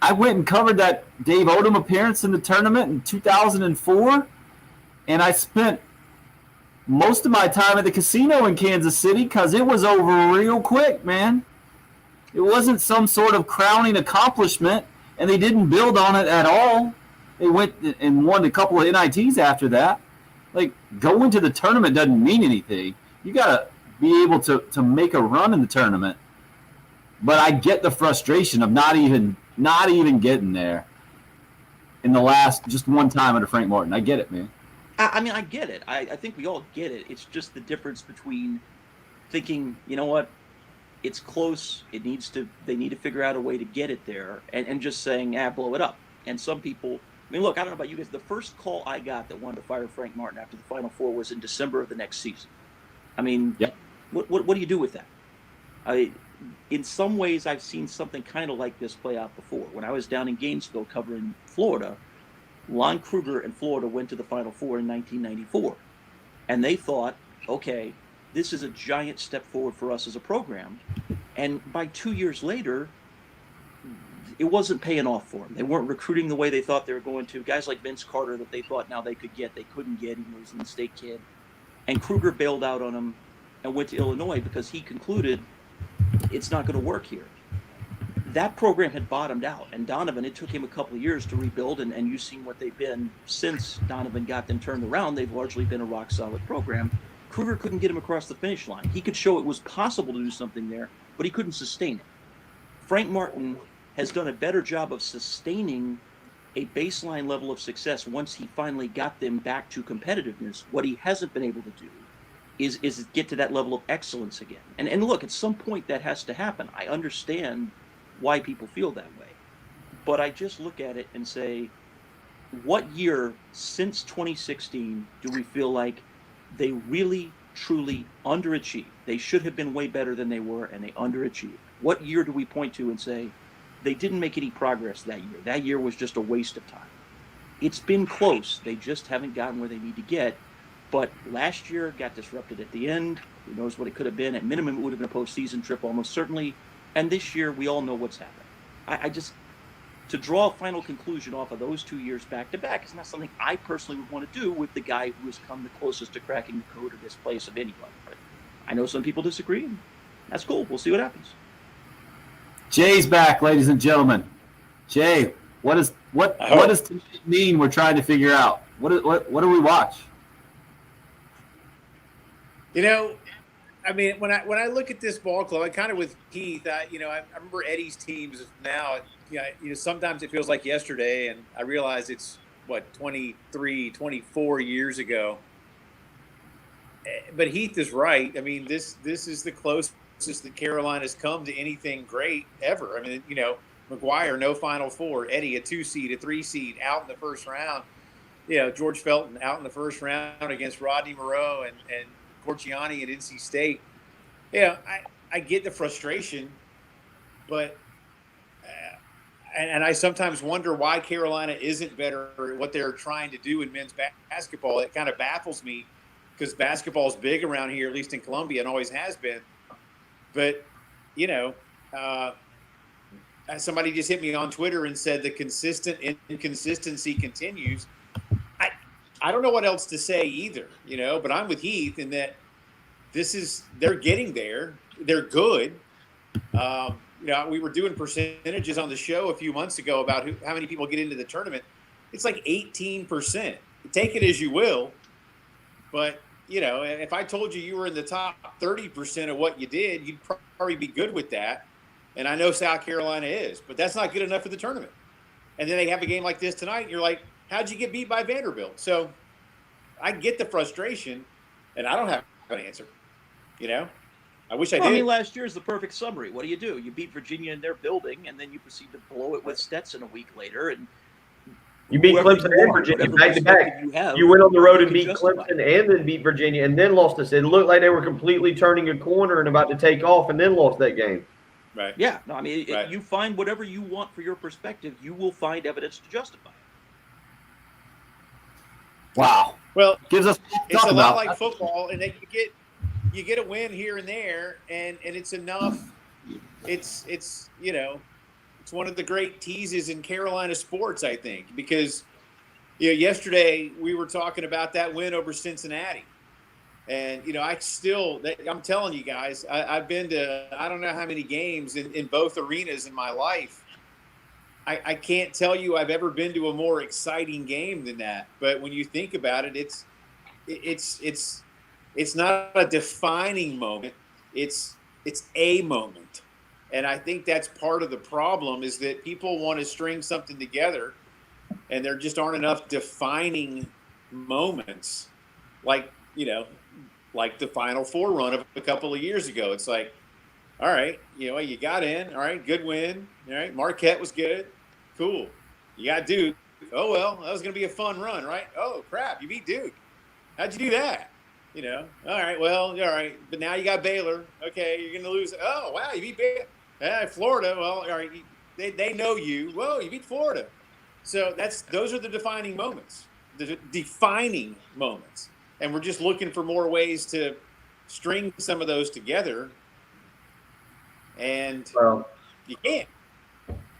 I went and covered that Dave Odom appearance in the tournament in 2004, and I spent most of my time at the casino in Kansas City because it was over real quick, man. It wasn't some sort of crowning accomplishment, and they didn't build on it at all. They went and won a couple of NITs after that. Like, going to the tournament doesn't mean anything. You got to be able to make a run in the tournament. But I get the frustration of not even getting there in the last just one time under Frank Martin. I get it, man. I mean, I get it. I think we all get it. It's just the difference between thinking, you know what, it's close. They need to figure out a way to get it there, and just saying, blow it up. And some people, I mean, look, I don't know about you guys. The first call I got that wanted to fire Frank Martin after the Final Four was in December of the next season. I mean, what do you do with that? In some ways, I've seen something kind of like this play out before. When I was down in Gainesville covering Florida, Lon Kruger and Florida went to the Final Four in 1994. And they thought, okay, this is a giant step forward for us as a program. And by 2 years later, it wasn't paying off for them. They weren't recruiting the way they thought they were going to. Guys like Vince Carter that they thought now they could get, they couldn't get. He was an in-state kid. And Kruger bailed out on him and went to Illinois because he concluded it's not going to work here. That program had bottomed out, and Donovan, it took him a couple of years to rebuild, and you've seen what they've been since Donovan got them turned around. They've largely been a rock-solid program. Kruger couldn't get him across the finish line. He could show it was possible to do something there, but he couldn't sustain it. Frank Martin has done a better job of sustaining a baseline level of success once he finally got them back to competitiveness. What he hasn't been able to do is get to that level of excellence again. And look, at some point that has to happen. I understand why people feel that way. But I just look at it and say, what year since 2016 do we feel like they really, truly underachieved? They should have been way better than they were, and they underachieved. What year do we point to and say, they didn't make any progress that year? That year was just a waste of time. It's been close. They just haven't gotten where they need to get. But last year got disrupted at the end. Who knows what it could have been? At minimum, it would have been a postseason trip almost certainly. And this year, we all know what's happened. I just, to draw a final conclusion off of those 2 years back to back is not something I personally would want to do with the guy who has come the closest to cracking the code of this place of anybody. But I know some people disagree, and that's cool. We'll see what happens. Jay's back, ladies and gentlemen. Jay, what does tonight mean? We're trying to figure out. What do we watch? You know, I mean, when I look at this ball club, I kind of with Keith, I remember Eddie's teams now. Sometimes it feels like yesterday, and I realize it's 23, 24 years ago. But Heath is right. I mean, this is the closest that Carolina's come to anything great ever. I mean, McGuire, no Final Four. Eddie, a 2 seed, a 3 seed, out in the first round. George Felton out in the first round against Rodney Moreau and Corciani at NC State. I get the frustration, but and I sometimes wonder why Carolina isn't better at what they're trying to do in men's basketball. It kind of baffles me because basketball is big around here, at least in Columbia, and always has been. But, somebody just hit me on Twitter and said the consistent inconsistency continues. I don't know what else to say either, but I'm with Heath in that they're getting there. They're good. We were doing percentages on the show a few months ago about how many people get into the tournament. It's like 18%. Take it as you will, but if I told you were in the top 30% of what you did, you'd probably be good with that. And I know South Carolina is, but that's not good enough for the tournament. And then they have a game like this tonight, and you're like, how'd you get beat by Vanderbilt? So I get the frustration, and I don't have an answer. I wish I did. I mean, last year is the perfect summary. What do? You beat Virginia in their building, and then you proceed to blow it with Stetson a week later, and you beat Clemson and Virginia back to back. You went on the road and beat Clemson and then beat Virginia and then lost us. It looked like they were completely turning a corner and about to take off and then lost that game. Right. Yeah. No, I mean, if you find whatever you want for your perspective, you will find evidence to justify it. Wow. Well, gives us it's a lot like football, and then you get a win here and there, and it's enough. It's it's one of the great teases in Carolina sports, I think, because yesterday we were talking about that win over Cincinnati, and I'm telling you guys, I've been to I don't know how many games in both arenas in my life. I can't tell you I've ever been to a more exciting game than that. But when you think about it, it's not a defining moment. It's a moment. And I think that's part of the problem is that people want to string something together and there just aren't enough defining moments like the Final Four run of a couple of years ago. It's like, all right, you got in. All right, good win. All right, Marquette was good. Cool. You got Duke. Oh, well, that was going to be a fun run, right? Oh, crap, you beat Duke. How'd you do that? All right, well, all right. But now you got Baylor. Okay, you're going to lose. Oh, wow, you beat Baylor. Florida, well, all right, they know you. Whoa, you beat Florida. So those are the defining moments. The defining moments. And we're just looking for more ways to string some of those together. And you can't.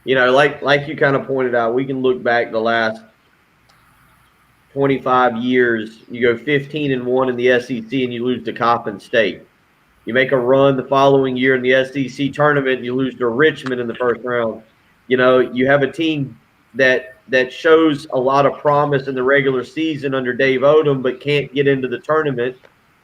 Like you kind of pointed out, we can look back the last 25 years. You go 15-1 in the SEC and you lose to Coppin State. You make a run the following year in the SEC tournament and you lose to Richmond in the first round. You have a team that shows a lot of promise in the regular season under Dave Odom, but can't get into the tournament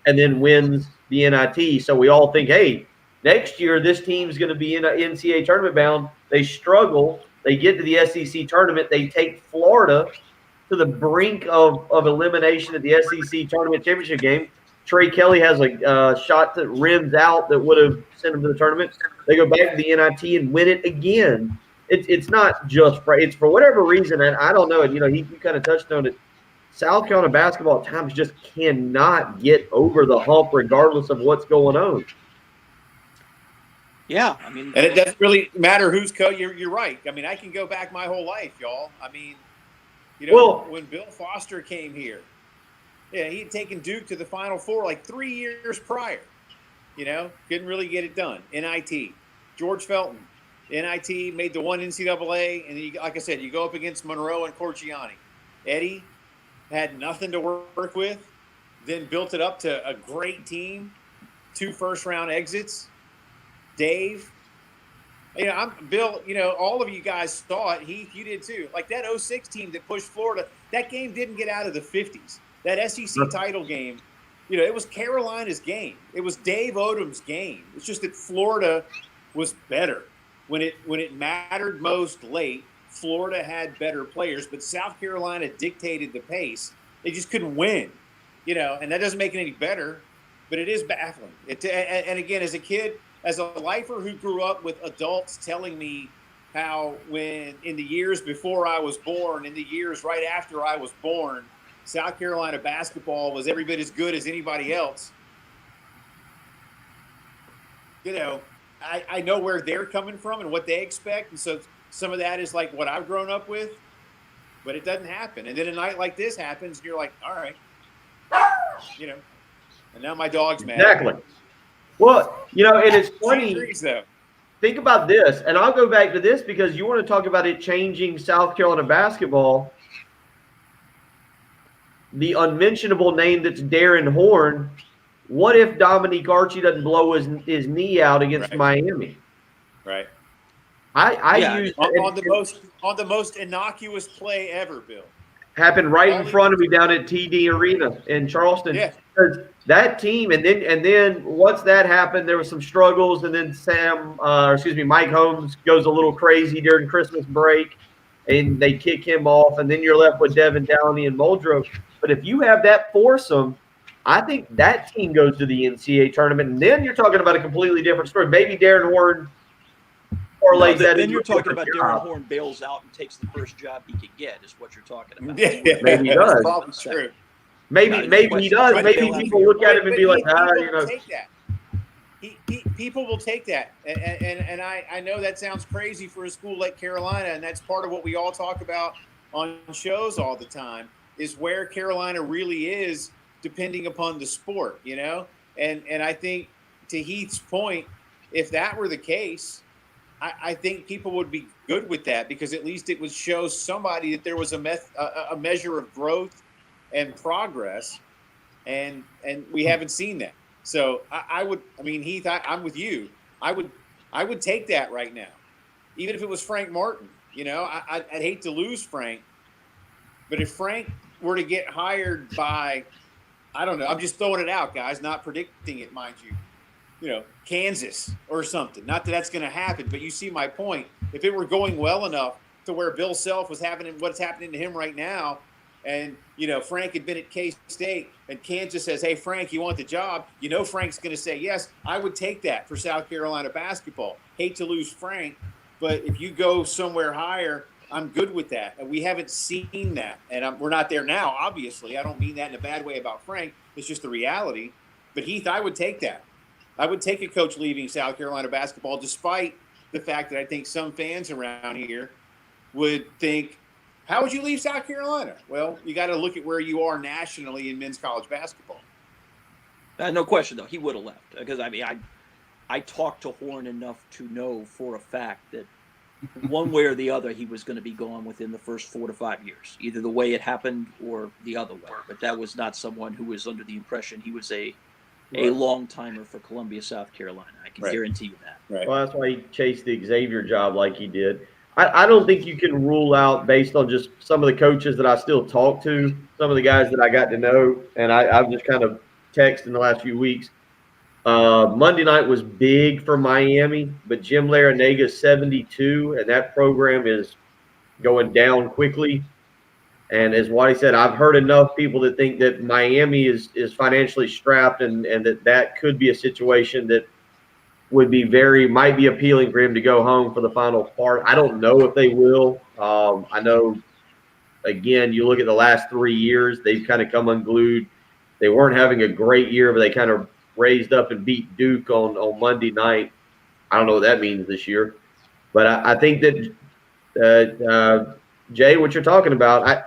and then wins the NIT. So we all think, hey, next year this team's going to be in an NCAA tournament bound. They struggle. They get to the SEC tournament. They take Florida to the brink of elimination at the SEC tournament championship game. Trey Kelly has a shot that rims out that would have sent them to the tournament. They go back to the NIT and win it again. It's not just it's for whatever reason, and I don't know. You kind of touched on it. South Carolina basketball at times just cannot get over the hump, regardless of what's going on. Yeah, I mean, and it doesn't really matter who's coach. You're right. I mean, I can go back my whole life, y'all. I mean, when Bill Foster came here, he had taken Duke to the Final Four like 3 years prior. Couldn't really get it done. NIT, George Felton, NIT made the one NCAA, and like I said, you go up against Monroe and Corciani. Eddie had nothing to work with, then built it up to a great team, 2 first-round exits. Dave, Bill, all of you guys saw it. Heath, you did too. Like that 06 team that pushed Florida, that game didn't get out of the 50s. That SEC title game, it was Carolina's game. It was Dave Odom's game. It's just that Florida was better. When it mattered most late, Florida had better players, but South Carolina dictated the pace. They just couldn't win, and that doesn't make it any better, but it is baffling. And again, as a kid, as a lifer who grew up with adults telling me how when in the years before I was born, in the years right after I was born, South Carolina basketball was every bit as good as anybody else. I know where they're coming from and what they expect. And so some of that is like what I've grown up with, but it doesn't happen. And then a night like this happens, and you're like, all right, and now my dog's mad. Exactly. Well, and it's funny. Think about this, and I'll go back to this because you want to talk about it changing South Carolina basketball. The unmentionable name that's Darren Horn. What if Dominique Archie doesn't blow his knee out against Miami? Right. I used on the most innocuous play ever, Bill. Happened right in front of me down at TD Arena in Charleston. Yeah. because that team, and then once that happened, there was some struggles, and then Mike Holmes goes a little crazy during Christmas break, and they kick him off, and then you're left with Devin Downey and Muldrow. But if you have that foursome, I think that team goes to the NCAA tournament, and then you're talking about a completely different story. Maybe Darren Horn parlays that. Then you're talking about Darren Horn bails out and takes the first job he could get, is what you're talking about. Yeah, maybe he does. That's probably true. Maybe he does. Maybe people look at him and be like, take that. People will take that, and I know that sounds crazy for a school like Carolina, and that's part of what we all talk about on shows all the time, is where Carolina really is depending upon the sport, you know? And I think, to Heath's point, if that were the case, I think people would be good with that, because at least it would show somebody that there was a measure of growth and progress, and we haven't seen that. So Heath, I'm with you. I would take that right now, even if it was Frank Martin. You know, I'd hate to lose Frank, but if Frank were to get hired by, I don't know, I'm just throwing it out, guys, not predicting it, mind you, you know, Kansas or something. Not that that's going to happen, but you see my point. If it were going well enough to where Bill Self was what's happening to him right now, and, you know, Frank had been at K-State, and Kansas says, hey, Frank, you want the job? You know Frank's going to say, yes, I would take that for South Carolina basketball. Hate to lose Frank, but if you go somewhere higher, I'm good with that. And we haven't seen that. And we're not there now, obviously. I don't mean that in a bad way about Frank. It's just the reality. But, Heath, I would take that. I would take a coach leaving South Carolina basketball, despite the fact that I think some fans around here would think, how would you leave South Carolina? Well, you got to look at where you are nationally in men's college basketball. No question, though. He would have left. Because, I talked to Horn enough to know for a fact that one way or the other, he was going to be gone within the first 4 to 5 years, either the way it happened or the other way. But that was not someone who was under the impression he was a long-timer for Columbia, South Carolina. I can guarantee you that. Right. Well, that's why he chased the Xavier job like he did. I don't think you can rule out, based on just some of the coaches that I still talk to, some of the guys that I got to know, and I've just kind of texted in the last few weeks. Monday night was big for Miami, but Jim Laranaga's 72, and that program is going down quickly. And as Waddy said, I've heard enough people that think that Miami is financially strapped, and that could be a situation that might be appealing for him to go home for the final part. I don't know if they will. I know, again, you look at the last 3 years, they've kind of come unglued. They weren't having a great year, but they kind of raised up and beat Duke on Monday night. I don't know what that means this year. But I think that, Jay, what you're talking about,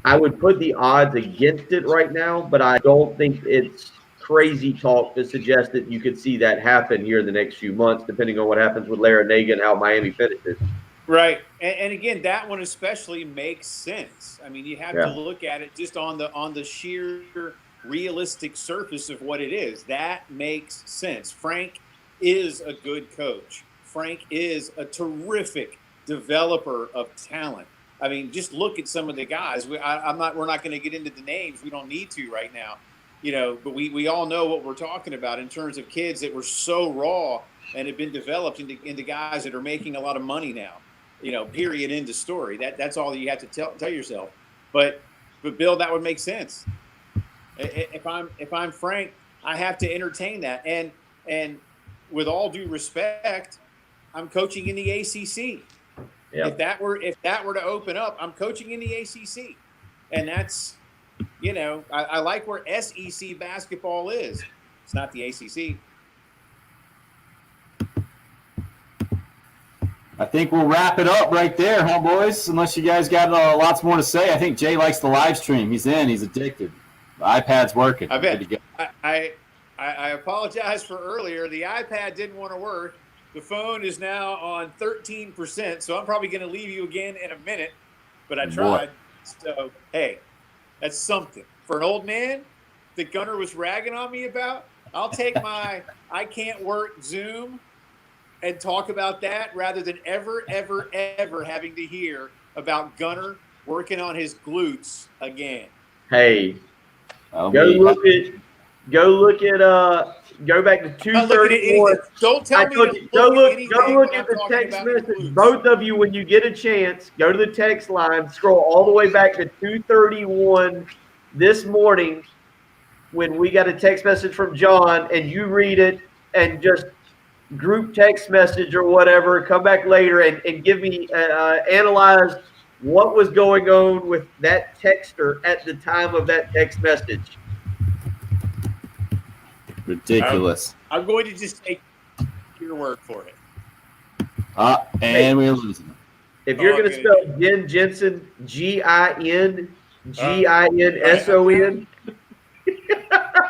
I would put the odds against it right now, but I don't think it's crazy talk to suggest that you could see that happen here in the next few months, depending on what happens with Larinaga and how Miami finishes. Right. And again, that one especially makes sense. I mean, you have to look at it just on the sheer realistic surface of what it is. That makes sense. Frank is a good coach. Frank is a terrific developer of talent. I mean, just look at some of the guys. We're not going to get into the names. We don't need to right now. You know, but we all know what we're talking about in terms of kids that were so raw and have been developed into guys that are making a lot of money now. You know, period, end of story. That's all that you have to tell yourself. But Bill, that would make sense. If I'm Frank, I have to entertain that. And with all due respect, I'm coaching in the ACC. Yep. If that were to open up, I'm coaching in the ACC, and that's. You know, I like where SEC basketball is. It's not the ACC. I think we'll wrap it up right there, huh, boys? Unless you guys got lots more to say. I think Jay likes the live stream. He's in. He's addicted. The iPad's working. I bet. I apologize for earlier. The iPad didn't want to work. The phone is now on 13%, so I'm probably going to leave you again in a minute. But I tried. So, hey. That's something. For an old man that Gunner was ragging on me about, I'll take my I can't work Zoom and talk about that rather than ever having to hear about Gunner working on his glutes again. Hey, go Go look at go back to 231. Don't tell me to go look when at I'm the talking text about message. clues. Both of you, when you get a chance, go to the text line, scroll all the way back to 231 this morning when we got a text message from John, and you read it and just group text message or whatever. Come back later and give me analyze what was going on with that texter at the time of that text message. Ridiculous. I'm going to just take your word for it. And we're losing. If you're going to spell Jen Jensen, Ginginson,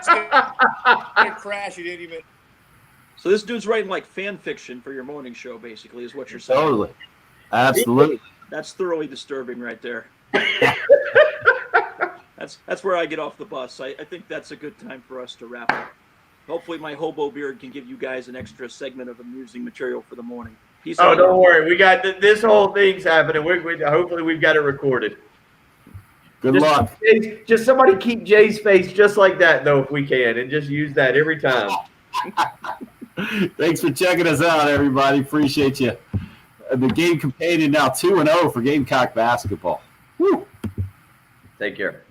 It's gonna crash. You didn't even. So this dude's writing like fan fiction for your morning show, basically, is what you're saying. Totally. Absolutely. That's thoroughly disturbing right there. That's where I get off the bus. I think that's a good time for us to wrap up. Hopefully my hobo beard can give you guys an extra segment of amusing material for the morning. Peace out. Don't worry. We got this whole thing's happening. Hopefully we've got it recorded. Good luck. Just somebody keep Jay's face just like that, though, if we can, and just use that every time. Thanks for checking us out, everybody. Appreciate you. The game companion now 2-0 for Gamecock basketball. Woo. Take care.